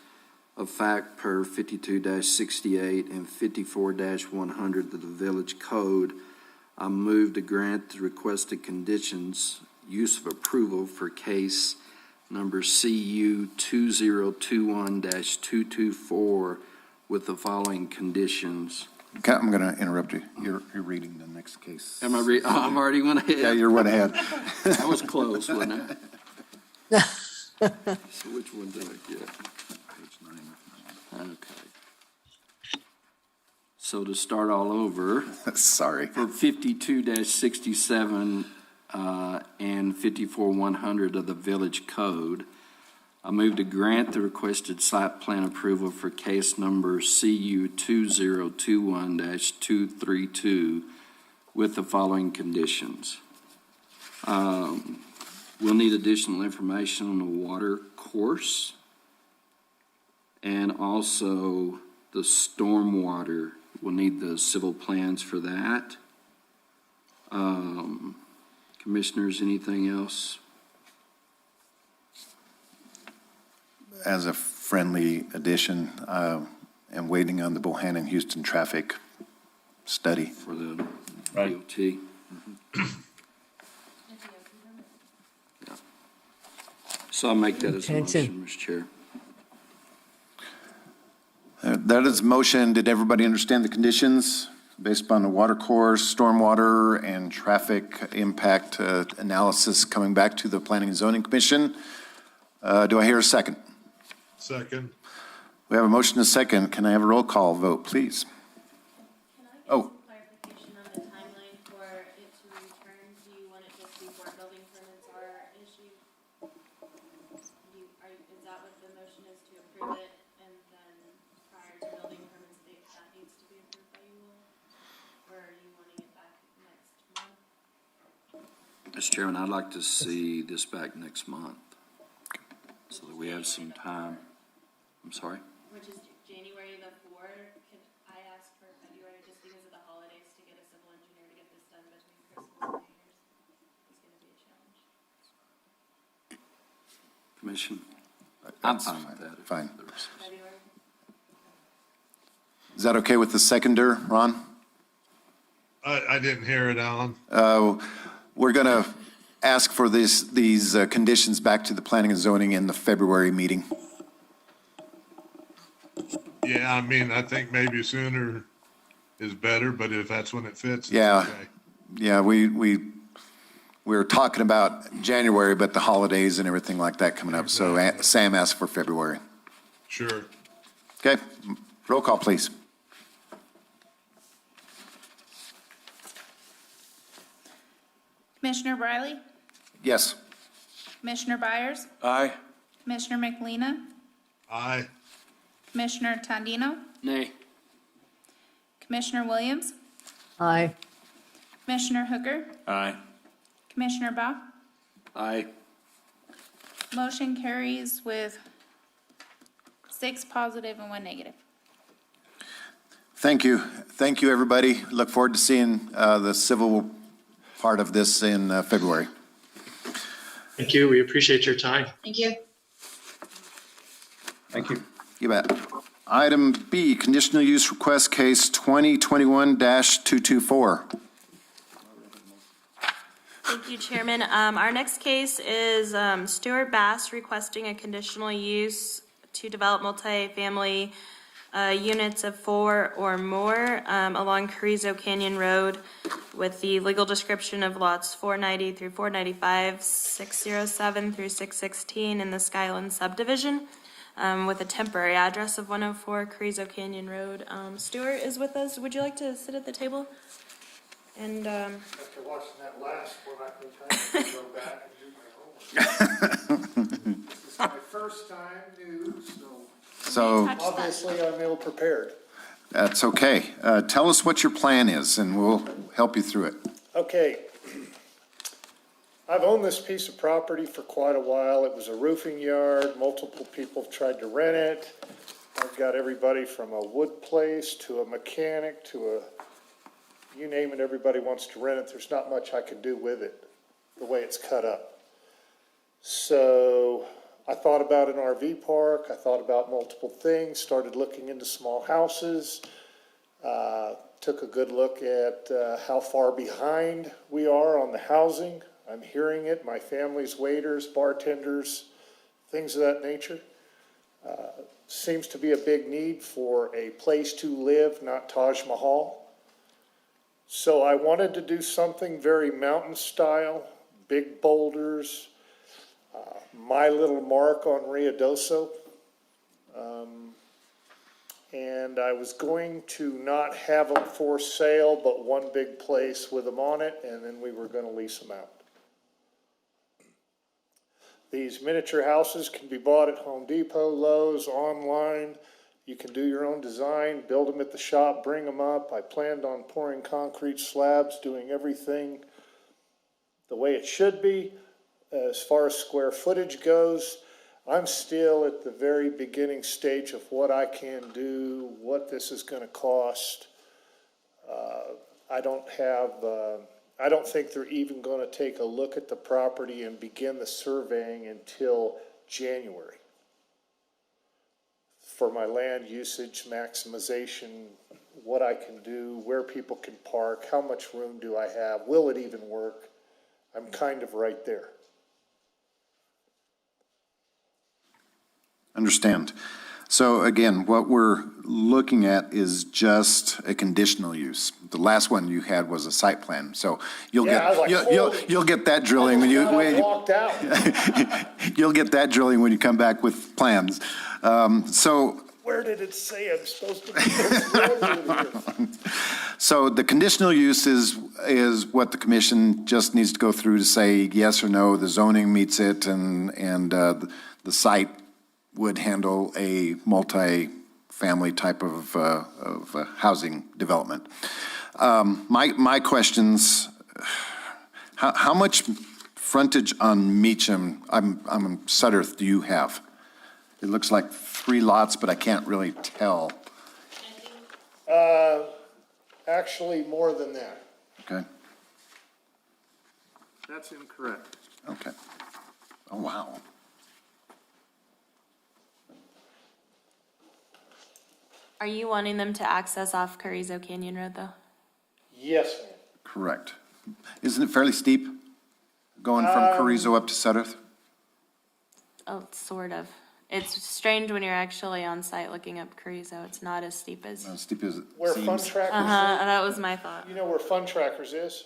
of fact per 52-68 and 54-100 of the Village Code. I move to grant the requested conditions use of approval for case number CU 2021-224 with the following conditions.
Okay, I'm going to interrupt you. You're reading the next case.
Am I I'm already went ahead.
Yeah, you're one ahead.
That was close, wasn't it? So which one did I get?
Page 9.
Okay. So to start all over,
Sorry.
for 52-67 and 54-100 of the Village Code, I move to grant the requested site plan approval for case number CU 2021-232 with the following conditions. We'll need additional information on the water course and also the stormwater. We'll need the civil plans for that. Commissioners, anything else?
As a friendly addition, and waiting on the Bohannon-Houston traffic study.
For the
Right.
DOT. Yeah. So I'll make that as a
Attention.
motion, Mr. Chair.
That is motion. Did everybody understand the conditions based upon the water course, stormwater, and traffic impact analysis coming back to the Planning and Zoning Commission? Do I hear a second?
Second.
We have a motion and a second. Can I have a roll call vote, please? Oh.
Clarification on the timeline for it to return, do you want it just before building permits are issued? Is that what the motion is, to approve it, and then prior to building permits, that needs to be approved by you all? Or are you wanting it back next month?
Mr. Chairman, I'd like to see this back next month so that we have some time. I'm sorry?
Which is January the 4th. Can I ask for February just because of the holidays to get a civil engineer to get this done between Christmas and New Year's? It's going to be a challenge.
Commission? I'm
That's
fine with that.
Fine.
February?
Is that okay with the seconder, Ron?
I didn't hear it, Alan.
We're going to ask for these conditions back to the Planning and Zoning in the February meeting.
Yeah, I mean, I think maybe sooner is better, but if that's when it fits, it's
Yeah.
okay.
Yeah, we were talking about January, but the holidays and everything like that coming up. So Sam asked for February.
Sure.
Okay, roll call, please.
Commissioner Briley?
Yes.
Commissioner Byers?
Aye.
Commissioner McElina?
Aye.
Commissioner Tandino?
Nay.
Commissioner Williams?
Aye.
Commissioner Hooker?
Aye.
Commissioner Bow?
Aye.
Motion carries with 6 positive and 1 negative.
Thank you. Thank you, everybody. Look forward to seeing the civil part of this in February.
Thank you. We appreciate your time.
Thank you.
Thank you.
You bet. Item B, conditional use request case 2021-224.
Thank you, Chairman. Our next case is Stuart Bass requesting a conditional use to develop multifamily units of 4 or more along Carrizo Canyon Road with the legal description of lots 490 through 495, 607 through 616 in the Skyland subdivision with a temporary address of 104 Carrizo Canyon Road. Stuart is with us. Would you like to sit at the table? And
After watching that last one, I think I have to go back and do my homework. This is my first time new,
So
obviously I'm ill prepared.
that's okay. Tell us what your plan is, and we'll help you through it.
Okay. I've owned this piece of property for quite a while. It was a roofing yard. Multiple people have tried to rent it. I've got everybody from a wood place to a mechanic to a, you name it, everybody wants to rent it. There's not much I can do with it, the way it's cut up. So I thought about an RV park. I thought about multiple things, started looking into small houses. Took a good look at how far behind we are on the housing. I'm hearing it, my family's waiters, bartenders, things of that nature. Seems to be a big need for a place to live, not Taj Mahal. So I wanted to do something very mountain style, big boulders, My little mark on Ruidoso. And I was going to not have them for sale, but one big place with them on it, and then we were going to lease them out. These miniature houses can be bought at Home Depot, Lowe's, online. You can do your own design, build them at the shop, bring them up. I planned on pouring concrete slabs, doing everything the way it should be. As far as square footage goes, I'm still at the very beginning stage of what I can do, what this is going to cost. I don't think they're even going to take a look at the property and begin the surveying until January. For my land usage maximization, what I can do, where people can park, how much room do I have, will it even work? I'm kind of right there.
Understand. So again, what we're looking at is just a conditional use. The last one you had was a site plan, so you'll
Yeah, I was like,
you'll get that drilling when you
walked out.
you'll get that drilling when you come back with plans. So
Where did it say I'm supposed to be?
So the conditional use is what the commission just needs to go through to say yes or no, the zoning meets it, and the site would handle a multi-family type of housing development. My questions, how much frontage on Meacham, I'm Sutterth, do you have? It looks like 3 lots, but I can't really tell.
Actually, more than that.
Okay,
That's incorrect.
okay. Oh, wow.
Are you wanting them to access off Carrizo Canyon Road, though?
Yes, ma'am.
Correct. Isn't it fairly steep going from Carrizo up to Sutterth?
Oh, sort of. It's strange when you're actually on site looking up Carrizo. It's not as steep as.
As steep as it
Where Fun
seems.
Trackers
That was my thought.
is, you know where Fun Trackers is?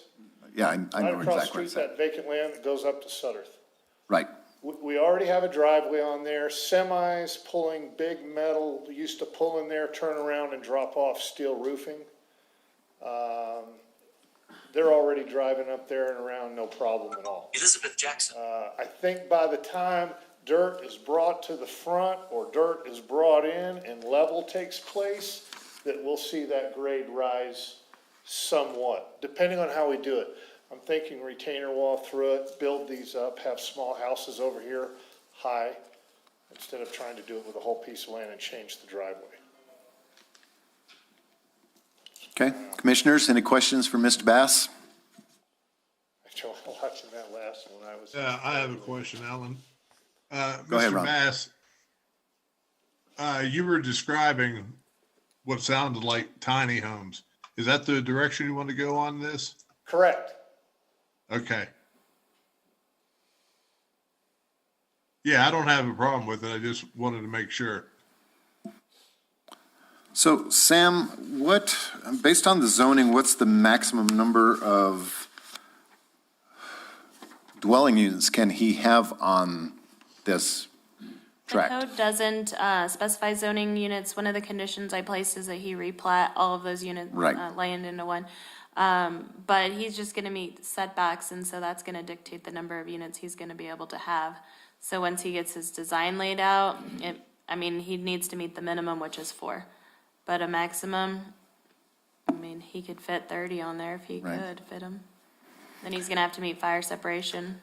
Yeah, I
Right
know
across the
exactly what
street,
it's at.
that vacant land that goes up to Sutterth.
Right,
We already have a driveway on there, semis pulling big metal, used to pull in there, turn around and drop off steel roofing. They're already driving up there and around, no problem at all.
Elizabeth Jackson.
I think by the time dirt is brought to the front or dirt is brought in and level takes place, that we'll see that grade rise somewhat, depending on how we do it. I'm thinking retainer wall through it, build these up, have small houses over here high, instead of trying to do it with a whole piece of land and change the driveway.
okay. Commissioners, any questions for Mr. Bass?
I enjoyed watching that last one.
I have a question, Alan.
Go ahead,
Mr.
Ron.
Bass, you were describing what sounded like tiny homes. Is that the direction you want to go on this?
Correct.
Okay. Yeah, I don't have a problem with it. I just wanted to make sure.
So Sam, based on the zoning, what's the maximum number of dwelling units can he have on this
The
tract?
code doesn't specify zoning units. One of the conditions I placed is that he replat all of those units,
Right.
land into one. But he's just gonna meet setbacks, and so that's gonna dictate the number of units he's gonna be able to have. So once he gets his design laid out, he needs to meet the minimum, which is 4. But a maximum, he could fit 30 on there if he
Right.
could fit them. Then he's gonna have to meet fire separation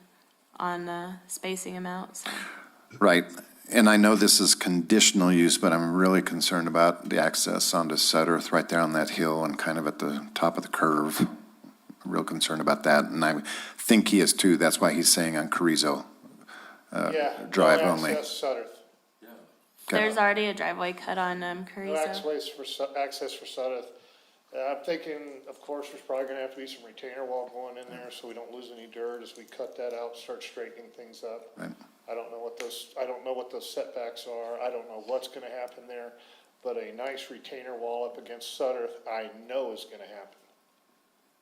on spacing him out, so.
Right, and I know this is conditional use, but I'm really concerned about the access onto Sutterth right there on that hill and kind of at the top of the curve. I'm real concerned about that, and I think he is too. That's why he's saying on Carrizo Drive
no
only.
access Sutterth.
Okay.
There's already a driveway cut on
No
Carrizo.
access for Sutterth. I'm thinking, of course, there's probably gonna have to be some retainer wall going in there so we don't lose any dirt as we cut that out, start straightening things up.
Right.
I don't know what those setbacks are. I don't know what's gonna happen there, but a nice retainer wall up against Sutterth, I know is gonna happen.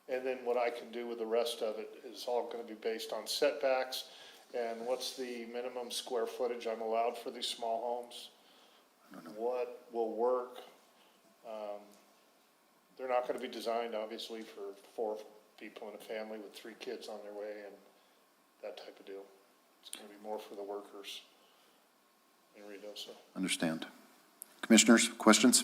And then what I can do with the rest of it is all gonna be based on setbacks And what's the minimum square footage I'm allowed for these small homes? What will work? They're not gonna be designed, obviously, for 4 people in a family with 3 kids on their way and that type of deal. It's gonna be more for the workers in Ruidoso.
Understand. Commissioners, questions?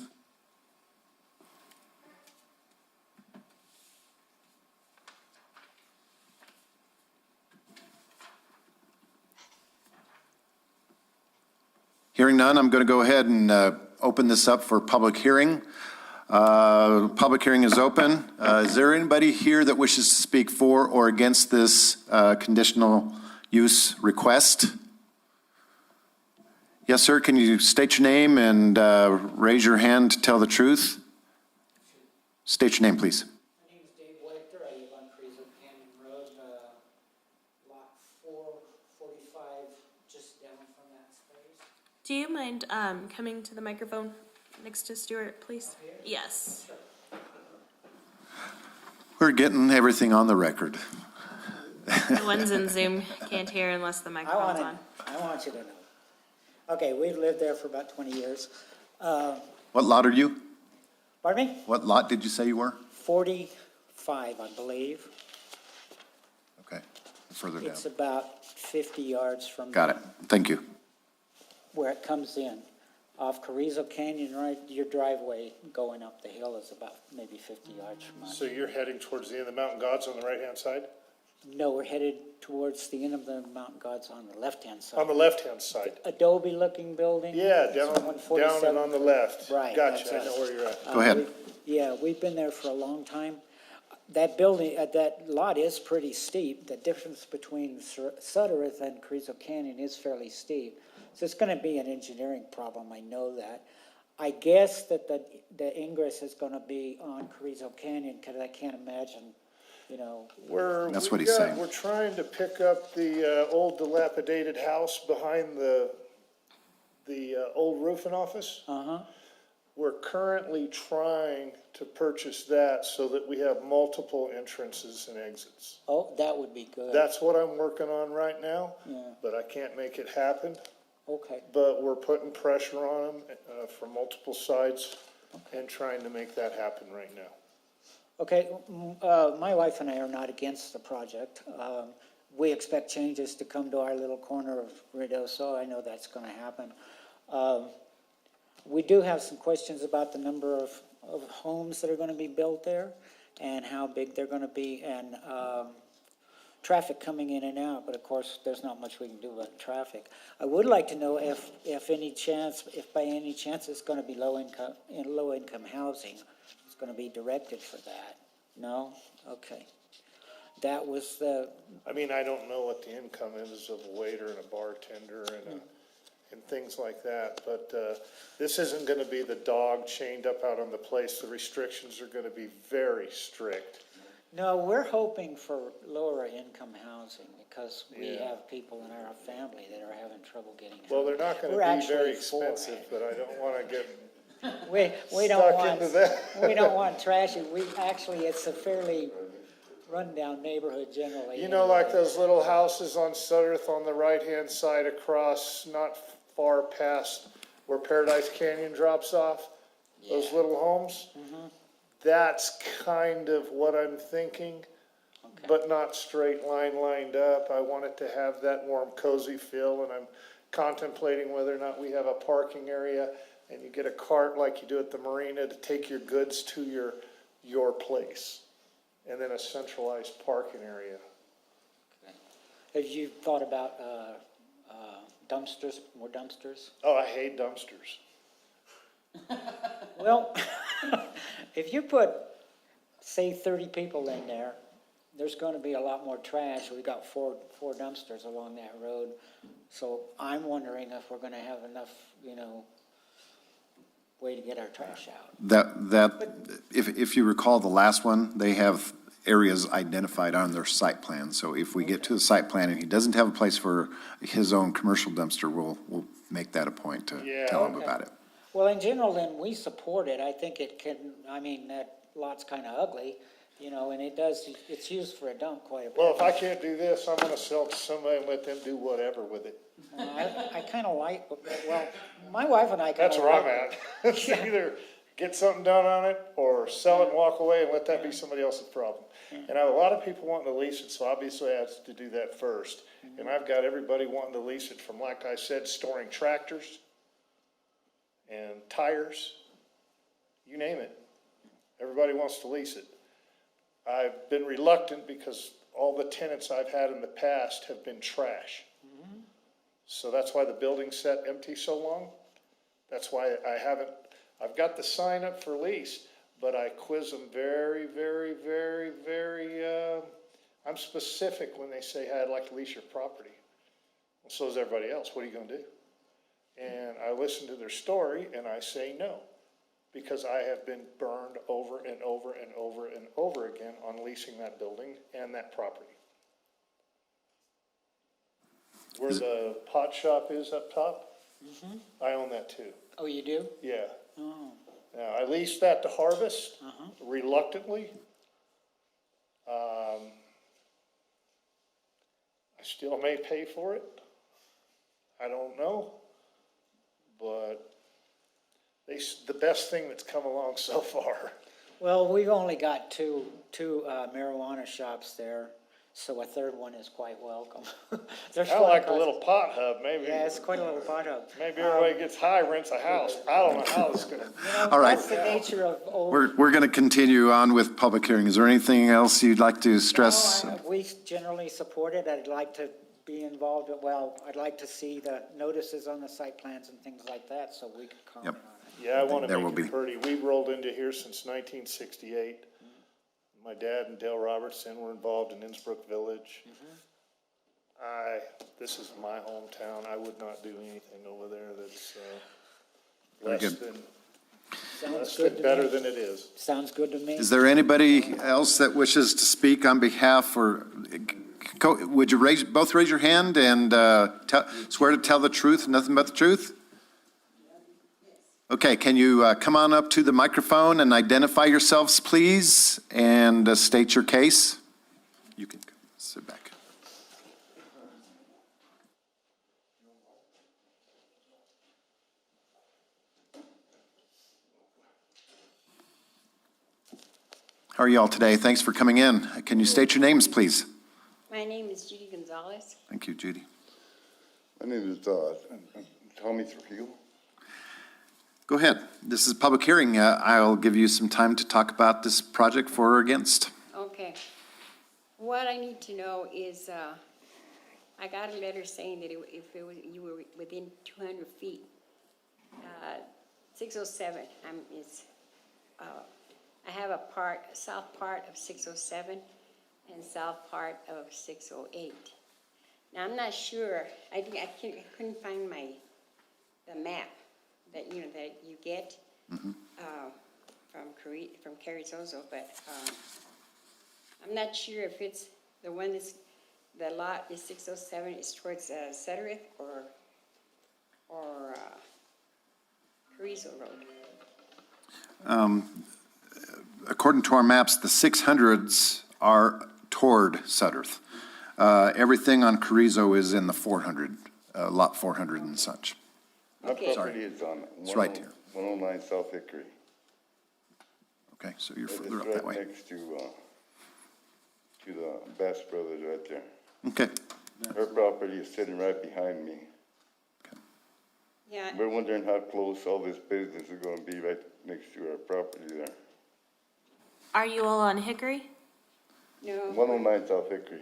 Hearing none, I'm going to go ahead and open this up for public hearing. Public hearing is open. Is there anybody here that wishes to speak for or against this conditional use request? Yes, sir. Can you state your name and raise your hand to tell the truth? State your name, please.
My name is Dave Wachter. I live on Carrizo Canyon Road, lot 445, just down from that space.
Do you mind coming to the microphone next to Stuart, please? Yes.
We're getting everything on the record.
The ones in Zoom can't hear unless the microphone's on.
I want you to know. Okay, we've lived there for about 20 years.
What lot are you?
Pardon me?
What lot did you say you were?
45, I believe.
Okay, further down.
It's about 50 yards from
Got it. Thank you.
where it comes in. Off Carrizo Canyon, right, your driveway going up the hill is about maybe 50 yards from us.
So you're heading towards the end of the Mountain Gods on the right-hand side?
No, we're headed towards the end of the Mountain Gods on the left-hand side.
On the left-hand side?
Adobe-looking building.
Yeah,
It's
down
on
and
147.
on the left.
Right,
Gotcha,
that's
I know
us.
where you're at.
Go ahead.
Yeah, we've been there for a long time. That building, that lot is pretty steep. The difference between Suttereth and Carrizo Canyon is fairly steep. So it's gonna be an engineering problem, I know that. I guess that the ingress is gonna be on Carrizo Canyon, because I can't imagine, you know.
That's what he's saying.
We're trying to pick up the old dilapidated house behind the old roofing office.
Uh-huh.
We're currently trying to purchase that so that we have multiple entrances and exits.
Oh, that would be good.
That's what I'm working on right now,
Yeah,
but I can't make it happen.
okay.
But we're putting pressure on them from multiple sides and trying to make that happen right now.
Okay, my wife and I are not against the project. We expect changes to come to our little corner of Ruidoso. I know that's gonna happen. We do have some questions about the number of homes that are gonna be built there and how big they're gonna be, and traffic coming in and out, but of course, there's not much we can do about traffic. I would like to know if by any chance it's gonna be low income housing, it's gonna be directed for that. No? Okay. That was
I mean, I don't know what the income is of a waiter and a bartender and things like that, but this isn't gonna be the dog chained up out on the place. The restrictions are gonna be very strict.
No, we're hoping for lower income housing because we
Yeah.
have people in our family that are having trouble getting housing.
Well, they're not
We're
gonna be
actually
very
for
expensive,
it.
but I don't wanna get
We don't
stuck
want,
into that.
we don't want trashy. It's a fairly rundown neighborhood generally.
You know, like those little houses on Sutterth on the right-hand side across, not far past where Paradise Canyon drops off? Those little homes? That's kind of what I'm thinking, but not straight line lined up. I want it to have that warm, cozy feel, and I'm contemplating whether or not we have a parking area and you get a cart like you do at the marina to take your goods to your place, and then a centralized parking area.
Have you thought about dumpsters, more dumpsters?
Oh, I hate dumpsters.
Well, if you put, say, 30 people in there, there's going to be a lot more trash. We've got four dumpsters along that road. So I'm wondering if we're going to have enough, way to get our trash out.
If you recall the last one, they have areas identified on their site plan. So if we get to the site plan and he doesn't have a place for his own commercial dumpster, we'll make that a point to tell him about it.
Well, in general, then, we support it. I think it can, that lot's kind of ugly, you know, and it's used for a dump quite a bit.
Well, if I can't do this, I'm gonna sell it to somebody and let them do whatever with it.
I kind of like, well, my wife and I kind of.
That's where I'm at. It's either get something done on it or sell it and walk away and let that be somebody else's problem. And I have a lot of people wanting to lease it, so obviously I have to do that first. And I've got everybody wanting to lease it from, like I said, storing tractors and tires, you name it. Everybody wants to lease it. I've been reluctant because all the tenants I've had in the past have been trash. So that's why the building sat empty so long. That's why I've got the sign up for lease, but I quiz them very, very, very, very, I'm specific when they say, hey, I'd like to lease your property. Well, so is everybody else. What are you gonna do? And I listen to their story and I say no, because I have been burned over and over and over and over again on leasing that building and that property. Where the pot shop is up top, I own that too.
Oh, you do?
Yeah.
Oh.
Now, I leased that to Harvest reluctantly. I still may pay for it. I don't know. But the best thing that's come along so far.
Well, we've only got two marijuana shops there, so a third one is quite welcome.
Kind of like a little pot hub, maybe.
Yeah, it's quite a little pot hub.
Maybe everybody gets high, rents a house. I don't know how it's gonna.
All right.
That's the nature of old.
We're going to continue on with public hearing. Is there anything else you'd like to stress?
We generally support it. I'd like to be involved, I'd like to see the notices on the site plans and things like that, so we can comment on it.
Yeah, I want
There
to
will
make
be.
it pretty. We've rolled into here since 1968. My dad and Dale Robertson were involved in Innsbrook Village. This is my hometown. I would not do anything over there that's
Very good.
Sounds good to
better
me.
than it is.
Sounds good to me.
Is there anybody else that wishes to speak on behalf or, would you both raise your hand and swear to tell the truth, nothing but the truth? Okay, can you come on up to the microphone and identify yourselves, please, and state your case? You can sit back. How are you all today? Thanks for coming in. Can you state your names, please?
My name is Judy Gonzalez.
Thank you, Judy.
My name is Tommy Trujillo.
Go ahead. This is a public hearing. I'll give you some time to talk about this project for or against.
Okay. What I need to know is, I got a letter saying that you were within 200 feet. 607, I have a south part of 607 and south part of 608. Now, I'm not sure, I couldn't find the map that you get from Carrizozo, but I'm not sure if it's the one the lot is 607 is towards Suttereth or Carrizo Road.
According to our maps, the 600s are toward Sutterth. Everything on Carrizo is in the 400, lot 400 and such.
My property is on
It's right here.
109 South Hickory.
Okay, so you're
It's
further up
right
that way.
next to the Bass Brothers right there.
Okay.
Her property is sitting right behind me.
Yeah.
We're wondering how close all this business is gonna be right next to our property there.
Are you all on Hickory?
No.
109 South Hickory.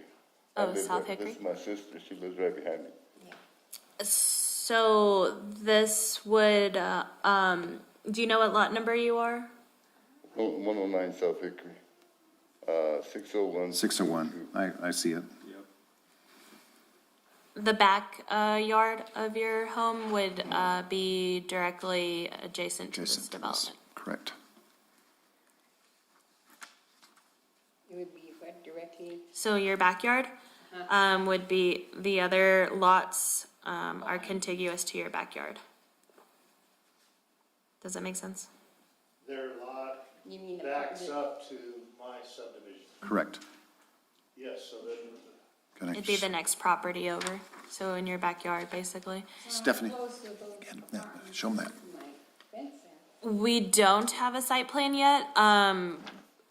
I
Oh,
live
South
there.
Hickory?
This is my sister, she lives right behind me.
So this would, do you know what lot number you are?
109 South Hickory. 601.
601, I see it.
The back yard of your home would be directly adjacent to this development.
Correct.
It would be what, directly?
So your backyard would be, the other lots are contiguous to your backyard. Does that make sense?
Their lot
You mean
backs
apartment?
up to my subdivision.
Correct.
Yes, so then,
Can I
It'd be the next property over, so in your backyard, basically.
Stephanie, yeah, show them that.
We don't have a site plan yet.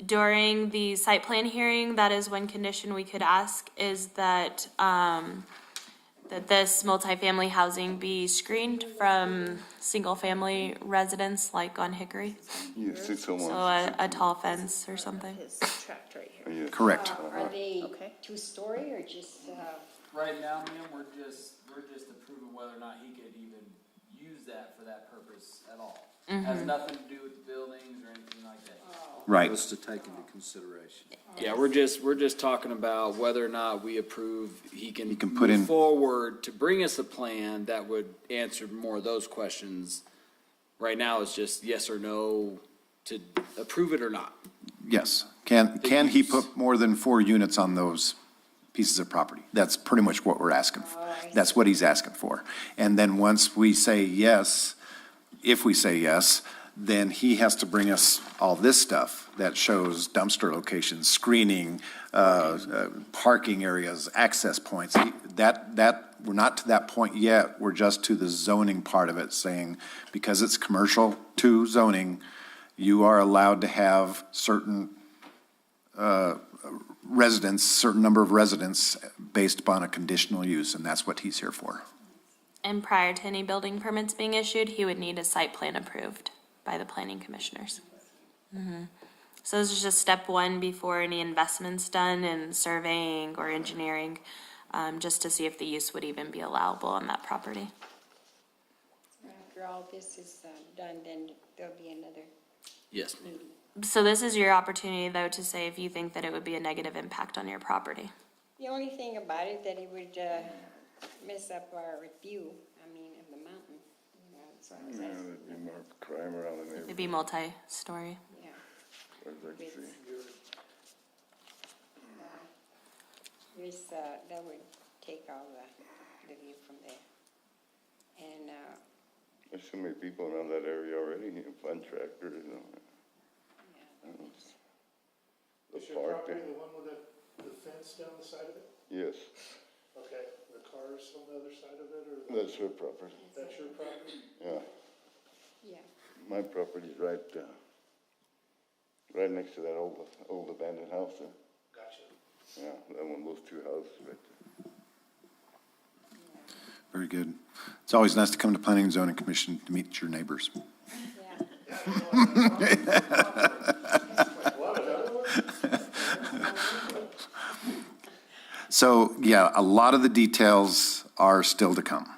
During the site plan hearing, that is one condition we could ask is that, that this multifamily housing be screened from single-family residents like on Hickory.
Yeah, 601.
So a tall fence or something.
His tract right here.
Yes.
Correct.
Are they
Okay.
two-story or just,
Right now, ma'am, we're just approving whether or not he could even use that for that purpose at all. Has nothing to do with the buildings or anything like that.
Right.
Was to take into consideration.
Yeah, we're just talking about whether or not we approve, he can
put
move
in-
forward to bring us a plan that would answer more of those questions. Right now, it's just yes or no to approve it or not.
Yes. Can he
use.
put more than 4 units on those pieces of property? That's pretty much what we're asking for. That's what he's asking for. And then once we say yes, if we say yes, then he has to bring us all this stuff that shows dumpster locations, screening, parking areas, access points. We're not to that point yet. We're just to the zoning part of it, saying because it's commercial to zoning, you are allowed to have certain residents, certain number of residents based upon a conditional use, and that's what he's here for.
And prior to any building permits being issued, he would need a site plan approved by the planning commissioners. So this is just step one before any investments done in surveying or engineering, just to see if the use would even be allowable on that property.
after all this is done, then there'll be another
Yes.
meeting?
So this is your opportunity, though, to say if you think that it would be a negative impact on your property.
The only thing about it, that it would mess up our view, I mean, of the mountain. You know, so
Yeah, there'd be more crime around in there.
It'd be multi-story.
yeah.
As I can see.
That would take all the view from there. And,
There's so many people around that area already, fun tractors, you know. The
is your
park
property
there.
the one with the fence down the side of it?
Yes,
Okay, the cars on the other side of it, or
that's her property.
that's your property?
Yeah,
yeah.
my property's right next to that old abandoned house there.
Gotcha.
Yeah, that one, those 2 houses right there.
Very good. It's always nice to come to Planning and Zoning Commission to meet your neighbors. So, yeah, a lot of the details are still to come.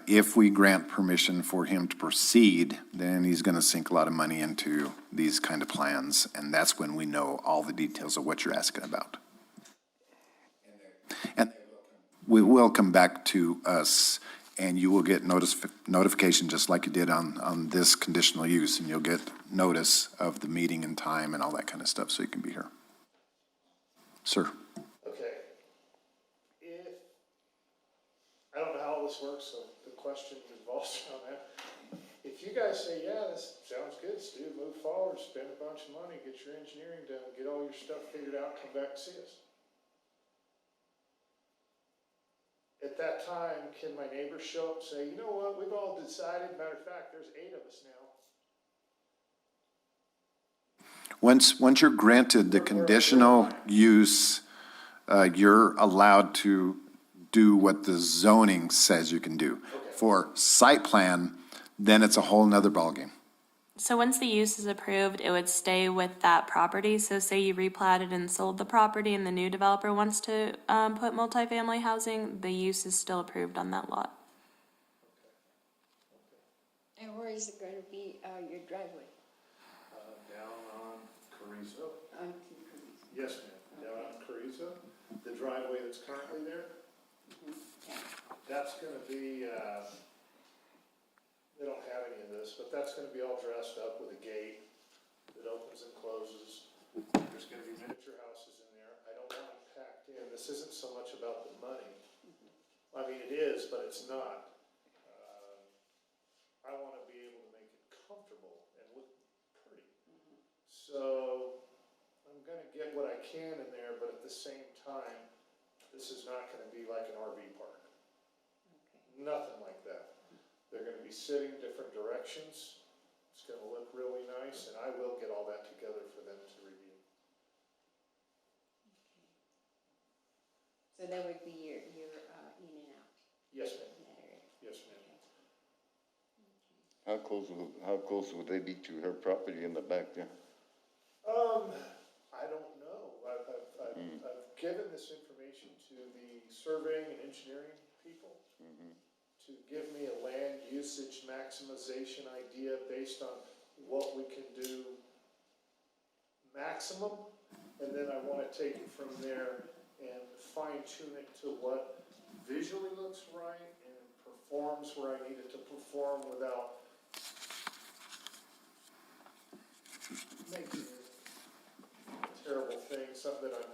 If we grant permission for him to proceed, then he's going to sink a lot of money into these kind of plans, and that's when we know all the details of what you're asking about. And we will come back to us, and you will get notification just like you did on this conditional use, and you'll get notice of the meeting and time and all that kind of stuff, so you can be here. Sir?
Okay. I don't know how all this works, so the question revolves around that. If you guys say, yeah, this sounds good, Stu, move forward, spend a bunch of money, get your engineering done, get all your stuff figured out, come back and see us. At that time, can my neighbors show up and say, you know what, we've all decided, matter of fact, there's 8 of us now.
Once you're granted the conditional use, you're allowed to do what the zoning says you can do. For site plan, then it's a whole nother ballgame.
So once the use is approved, it would stay with that property. So say you replatted and sold the property and the new developer wants to put multifamily housing, the use is still approved on that lot.
And where is it going to be, your driveway?
Down on Carrizo.
On
Yes, ma'am, down on Carrizo. The driveway that's currently there, that's gonna be, they don't have any of this, but that's gonna be all dressed up with a gate that opens and closes. There's gonna be miniature houses in there. I don't want them packed in. This isn't so much about the money. I mean, it is, but it's not. I wanna be able to make it comfortable and look pretty. So I'm gonna get get what I can in there, but at the same time, this is not gonna be like an RV park. Nothing like that. They're gonna be sitting different directions. It's gonna look really nice, and I will get all that together for them to review.
So that would be your in and out
Yes, ma'am.
in that area.
Yes, ma'am.
How close would they be to her property in the back there?
I don't know. I've given this information to the surveying and engineering people to give me a land usage maximization idea based on what we can do maximum, and then I want to take it from there and fine tune it to what visually looks right and performs where I need it to perform without making it a terrible thing, something that I'm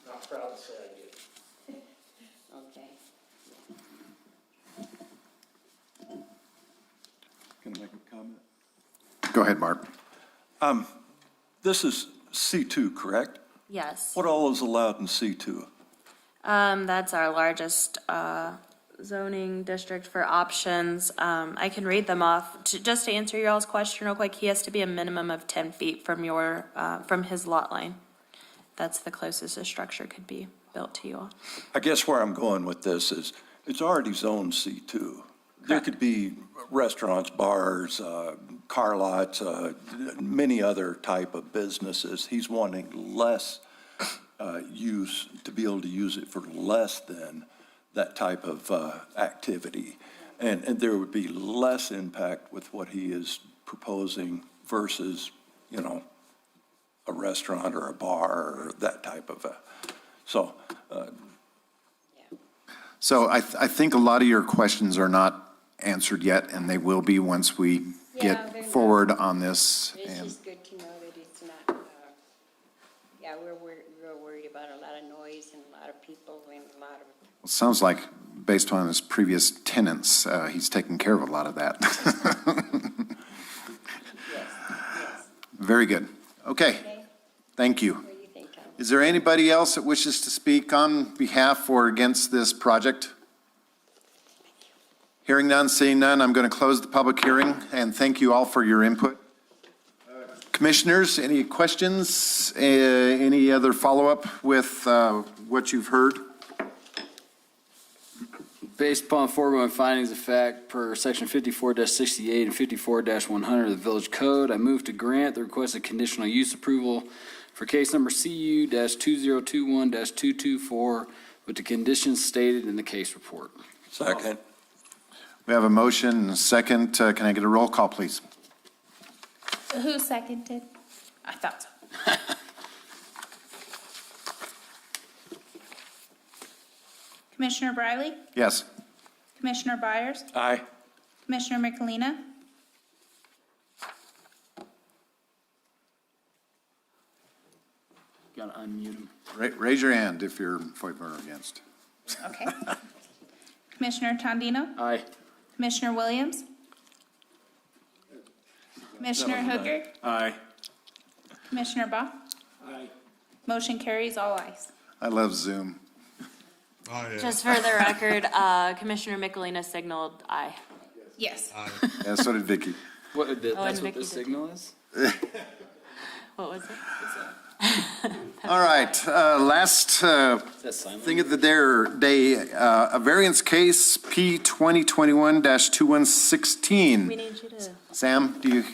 not proud to say I did.
Okay.
Can I make a comment?
Go ahead, Mark.
This is C2, correct?
Yes.
What all is allowed in C2?
That's our largest zoning district for options. I can read them off. Just to answer your all's question real quick, he has to be a minimum of 10 feet from from his lot line. That's the closest a structure could be built to you all.
I guess where I'm going with this is, it's already zoned C2. There could be restaurants, bars, car lots, many other type of businesses. He's wanting less use, to be able to use it for less than that type of activity. And there would be less impact with what he is proposing versus, you know, a restaurant or a bar or that type of
So I think a lot of your questions are not answered yet, and they will be once we get forward on this.
It's just good to know that it's not, we're worried about a lot of noise and a lot of people and a lot of.
It sounds like, based on his previous tenants, he's taken care of a lot of that.
Yes.
Very good. Okay, thank you.
What do you think, Tom?
Is there anybody else that wishes to speak on behalf or against this project? Hearing none, seeing none, I'm going to close the public hearing, and thank you all for your input. Commissioners, any questions? Any other follow-up with what you've heard?
Based upon foregoing findings of fact per section 54-68 and 54-100 of the Village Code, I move to grant the requested conditional use approval for case number CU-2021-224 with the conditions stated in the case report.
Second.
We have a motion and a second. Can I get a roll call, please?
Who seconded? I thought so. Commissioner Briley?
Yes.
Commissioner Byers?
Aye.
Commissioner Michelina?
Got to unmute him.
Raise your hand if you're for or against.
Okay. Commissioner Tondino?
Aye.
Commissioner Williams? Commissioner Hooker?
Aye.
Commissioner Baugh?
Aye.
Motion carries, all ayes.
I love Zoom.
Just for the record, Commissioner Michelina signaled aye.
Yes.
Yeah, so did Vicky.
What, that's
and
what
Vicky
the
did
signal is?
What was it?
All right, last thing of the day, a variance case, P 2021-2116.
We need you to.
Sam, do you?
All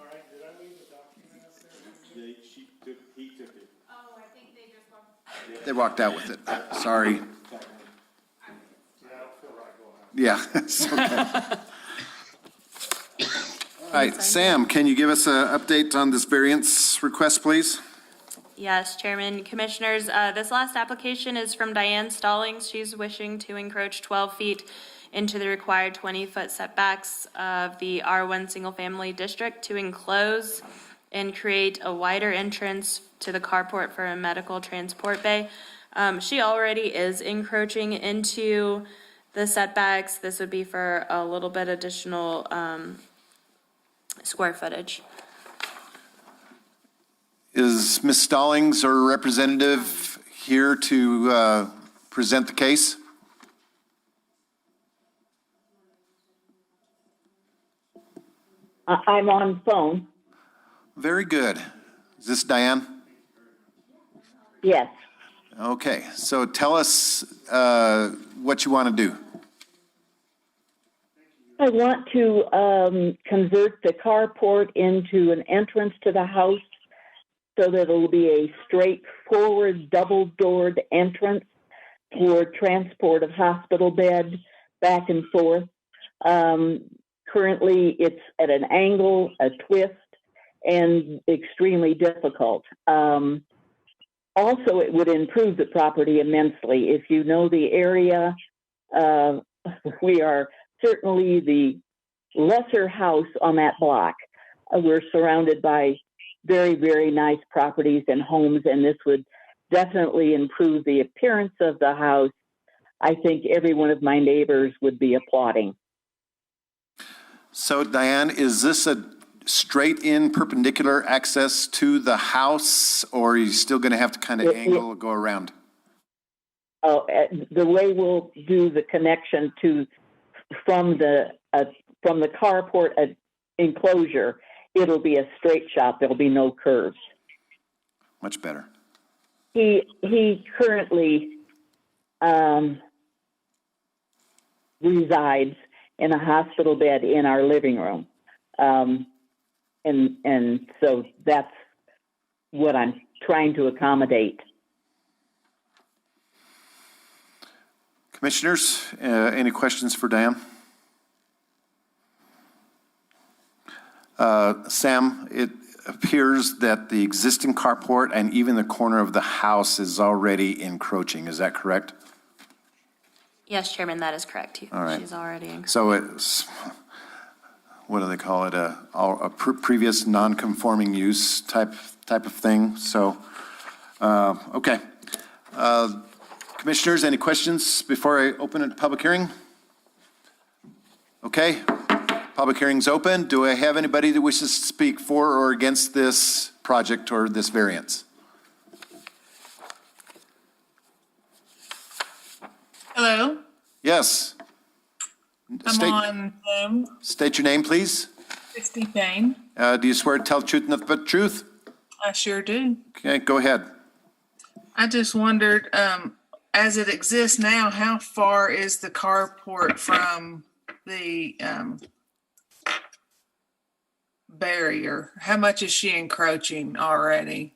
right, did I leave the document up there?
He took it.
Oh, I think they just want.
They walked out with it. Sorry.
Yeah, I don't feel right going out.
Yeah, it's okay. All right, Sam, can you give us an update on this variance request, please?
Yes, Chairman, Commissioners, this last application is from Diane Stallings. She's wishing to encroach 12 feet into the required 20-foot setbacks of the R1 Single Family District to enclose and create a wider entrance to the carport for a medical transport bay. She already is encroaching into the setbacks. This would be for a little bit additional square footage.
Is Ms. Stallings or representative here to present the case?
I'm on phone.
Very good. Is this Diane?
Yes.
Okay, so tell us what you want to do.
I want to convert the carport into an entrance to the house so that it'll be a straightforward double-doored entrance for transport of hospital bed back and forth. Currently, it's at an angle, a twist, and extremely difficult. Also, it would improve the property immensely. If you know the area, we are certainly the lesser house on that block. We're surrounded by very, very nice properties and homes, and this would definitely improve the appearance of the house. I think every one of my neighbors would be applauding.
So Diane, is this a straight in perpendicular access to the house, or are you still going to have to kind of angle or go around?
The way we'll do the connection from the carport enclosure, it'll be a straight shot. There'll be no curves.
Much better.
He currently resides in a hospital bed in our living room. And so that's what I'm trying to accommodate.
Commissioners, any questions for Diane? Sam, it appears that the existing carport and even the corner of the house is already encroaching. Is that correct?
Yes, Chairman, that is correct.
All right.
She's already in.
So it's, what do they call it? A previous non-conforming use type of thing. So, okay. Commissioners, any questions before I open it to public hearing? Okay. Public hearing's open. Do I have anybody that wishes to speak for or against this project or this variance?
Hello,
Yes.
I'm on Zoom.
State your name, please.
Christy Payne.
Do you swear to tell the truth and nothing but the truth?
I sure do.
Okay, go ahead.
I just wondered, as it exists now, how far is the carport from the barrier? How much is she encroaching already?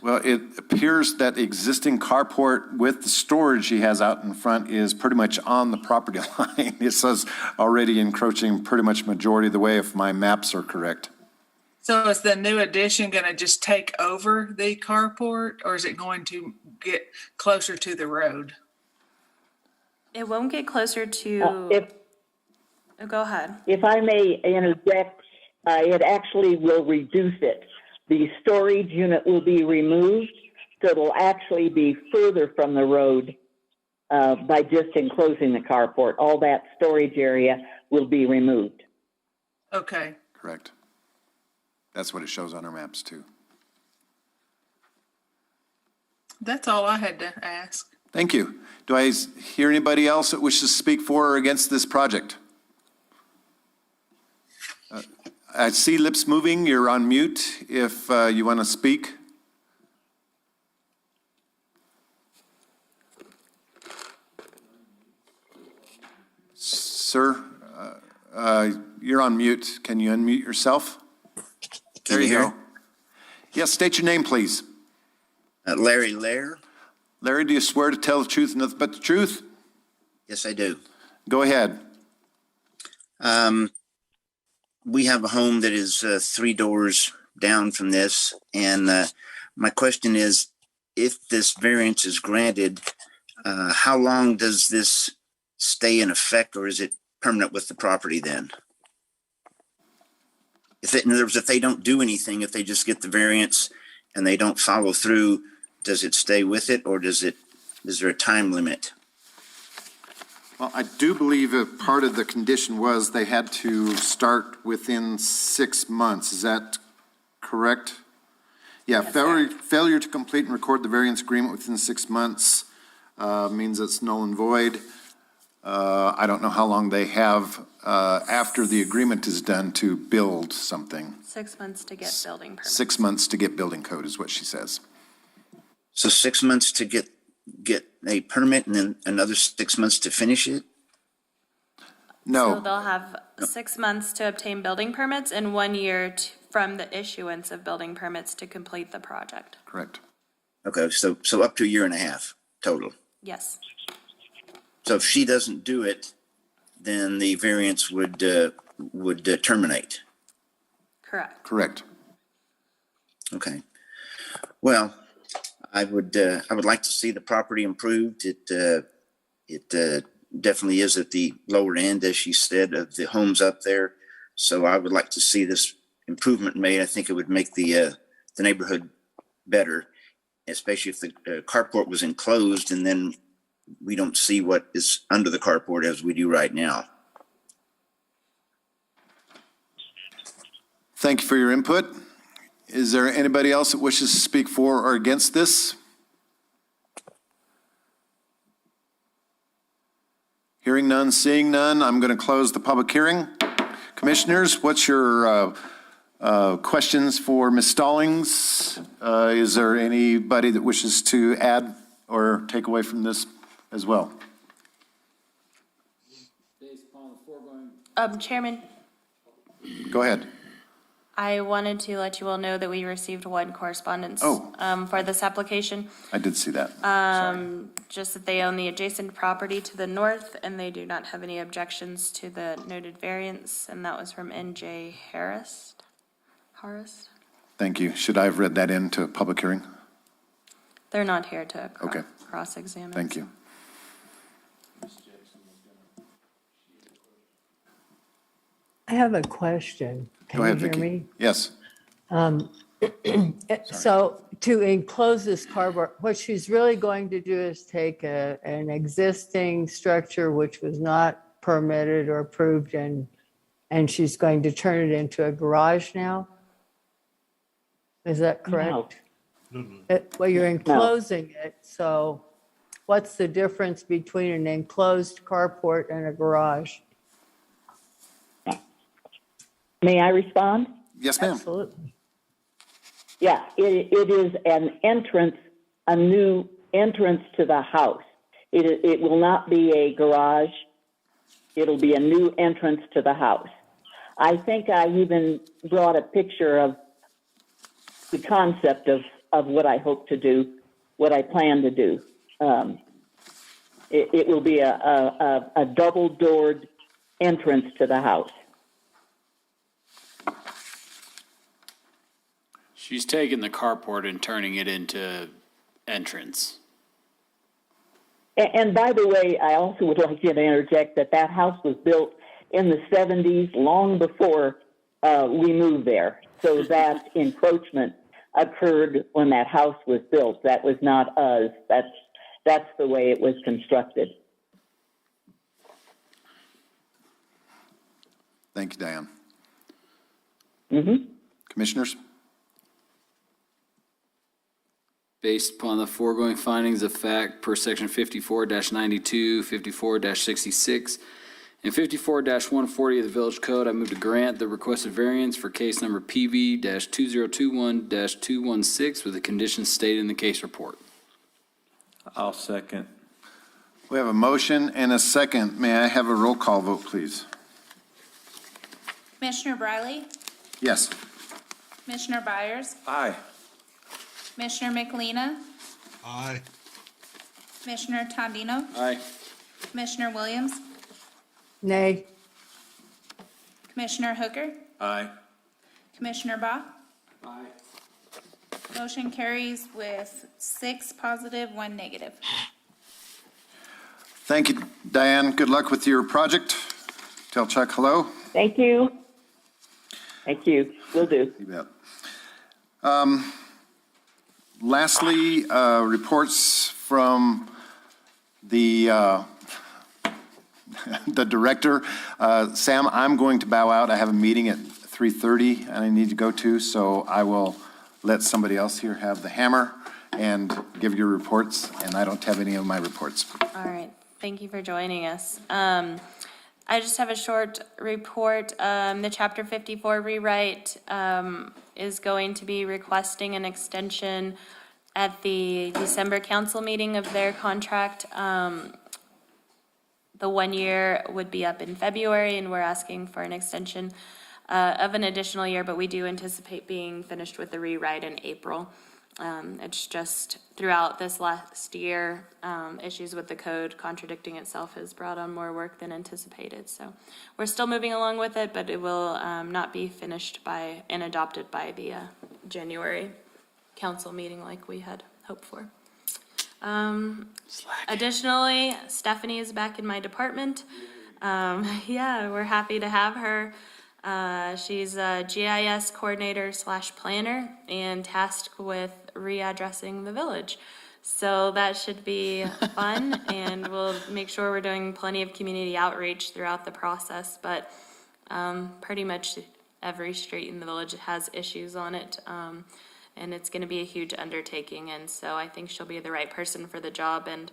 Well, it appears that the existing carport with the storage he has out in front is pretty much on the property line. It says already encroaching pretty much majority of the way if my maps are correct.
So is the new addition going to just take over the carport, or is it going to get closer to the road?
It won't get closer to. Go ahead.
If I may interject, it actually will reduce it. The storage unit will be removed, so it'll actually be further from the road by just enclosing the carport. All that storage area will be removed.
Okay.
Correct. That's what it shows on our maps too.
That's all I had to ask.
Thank you. Do I hear anybody else that wishes to speak for or against this project? I see lips moving. You're on mute if you want to speak. Sir, you're on mute. Can you unmute yourself? There you go. Yes, state your name, please.
Larry Lair.
Larry, do you swear to tell the truth and nothing but the truth?
Yes, I do.
Go ahead.
We have a home that is 3 doors down from this, and my question is, if this variance is granted, how long does this stay in effect, or is it permanent with the property then? In other words, if they don't do anything, if they just get the variance and they don't follow through, does it stay with it, or is there a time limit?
Well, I do believe a part of the condition was they had to start within 6 months. Is that correct? Yeah, failure to complete and record the variance agreement within 6 months means it's null and void. I don't know how long they have after the agreement is done to build something.
6 months to get building permits.
6 months to get building code is what she says.
So 6 months to get a permit and then another 6 months to finish it?
So
No,
they'll have 6 months to obtain building permits and 1 year from the issuance of building permits to complete the project.
correct.
Okay, so up to a year and a half total.
Yes.
So if she doesn't do it, then the variance would terminate.
Correct.
Correct.
Okay. Well, I would like to see the property improved. It definitely is at the lower end, as she said, of the homes up there. So I would like to see this improvement made. I think it would make the neighborhood better, especially if the carport was enclosed and then we don't see what is under the carport as we do right now.
Thank you for your input. Is there anybody else that wishes to speak for or against this? Hearing none, seeing none, I'm going to close the public hearing. Commissioners, what's your questions for Ms. Stallings? Is there anybody that wishes to add or take away from this as well?
Chairman,
Go ahead.
I wanted to let you all know that we received one correspondence for this application.
I did see that.
Just that they own the adjacent property to the north and they do not have any objections to the noted variance, and that was from NJ Harris.
Thank you. Should I have read that into a public hearing?
They're not here to
Okay.
cross-examine.
Thank you.
I have a question.
Go ahead,
Can you hear
Vicki.
me?
Yes.
So to enclose this carport, what she's really going to do is take an existing structure which was not permitted or approved, and she's going to turn it into a garage now? Is that correct? Well, you're enclosing it, so what's the difference between an enclosed carport and a garage?
May I respond?
Yes, ma'am.
Absolutely.
Yeah, it is an entrance, a new entrance to the house. It will not be a garage. It'll be a new entrance to the house. I think I even brought a picture of the concept of what I hope to do, what I plan to do. It will be a double-doored entrance to the house.
She's taking the carport and turning it into entrance.
And by the way, I also would like you to interject that house was built in the 70s, long before we moved there. So that encroachment occurred when that house was built. That was not us. That's the way it was constructed.
Thank you, Diane.
Mm-hmm.
Commissioners?
Based upon the foregoing findings of fact per section 54-92, 54-66, and 54-140 of the Village Code, I move to grant the requested variance for case number PV-2021-216 with the conditions stated in the case report.
I'll second.
We have a motion and a second. May I have a roll call vote, please?
Commissioner Briley?
Yes.
Commissioner Byers?
Aye.
Commissioner Michelina?
Aye.
Commissioner Tondino?
Aye.
Commissioner Williams?
Nay.
Commissioner Hooker?
Aye.
Commissioner Bach?
Aye.
Motion carries with 6 positive, 1 negative.
Thank you, Diane. Good luck with your project. Tell Chuck hello.
Thank you. Thank you. Will do.
You bet. Lastly, reports from the the director. Sam, I'm going to bow out. I have a meeting at 3:30 and I need to go to, so I will let somebody else here have the hammer and give your reports, and I don't have any of my reports.
All right, thank you for joining us. I just have a short report. The Chapter 54 rewrite is going to be requesting an extension at the December council meeting of their contract. The 1 year would be up in February, and we're asking for an extension of an additional year, but we do anticipate being finished with the rewrite in April. It's just throughout this last year, issues with the code contradicting itself has brought on more work than anticipated. So we're still moving along with it, but it will not be finished by and adopted by the January council meeting like we had hoped for. Additionally, Stephanie is back in my department. Yeah, we're happy to have her. She's a GIS coordinator / planner and tasked with readdressing the village. So that should be fun, and we'll make sure we're doing plenty of community outreach throughout the process. But pretty much every street in the village has issues on it, and it's going to be a huge undertaking. And so I think she'll be the right person for the job, and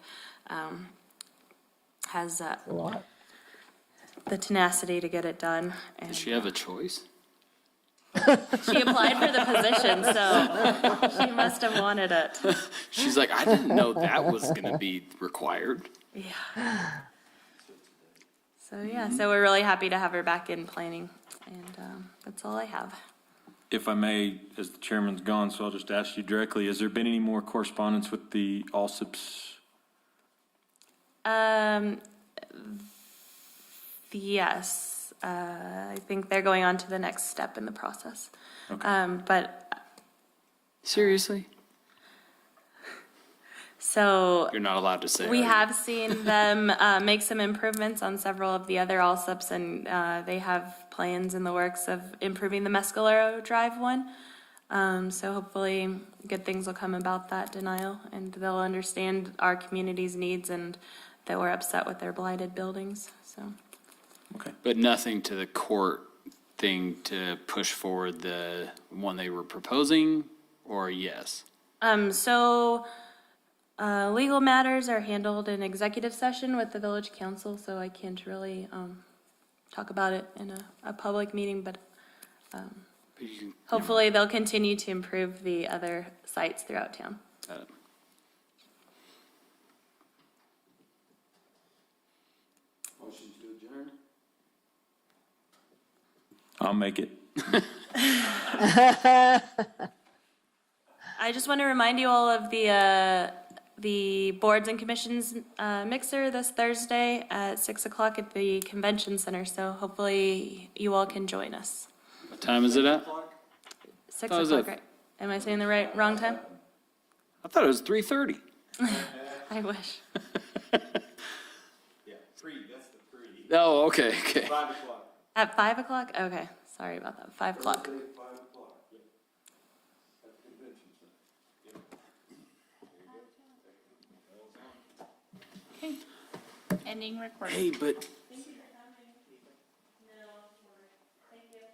has the tenacity to get it done. And
Does she have a choice?
she applied for the position, so she must have wanted it.
She's like, I didn't know that was going to be required.
Yeah. So yeah, so we're really happy to have her back in planning, and that's all I have.
If I may, as the chairman's gone, so I'll just ask you directly, has there been any more correspondence with the Allsips?
Yes. I think they're going on to the next step in the process.
Okay.
But
Seriously?
so
You're not allowed to say.
we
are you?
have seen them make some improvements on several of the other Allsips, and they have plans in the works of improving the Mescalero Drive one. So hopefully good things will come about that denial, and they'll understand our community's needs and that we're upset with their blighted buildings. So.
Okay.
But nothing to the court thing to push forward the one they were proposing, or yes?
So legal matters are handled in executive session with the village council, so I can't really talk about it in a public meeting, but hopefully they'll continue to improve the other sites throughout town.
Got it. Motion to adjourn?
I'll make it.
I just want to remind you all of the boards and commissions mixer this Thursday at 6 o'clock at the convention center. So hopefully you all can join us.
What time is it at?
6
Oh, is
o'clock,
it-
right? Am I saying the wrong time?
I thought it was 3:30.
I wish.
Oh, okay.
5 o'clock.
At 5 o'clock? Okay, sorry about that. 5 o'clock.
5 o'clock. At the convention center.
Okay. Ending recording.
Hey, but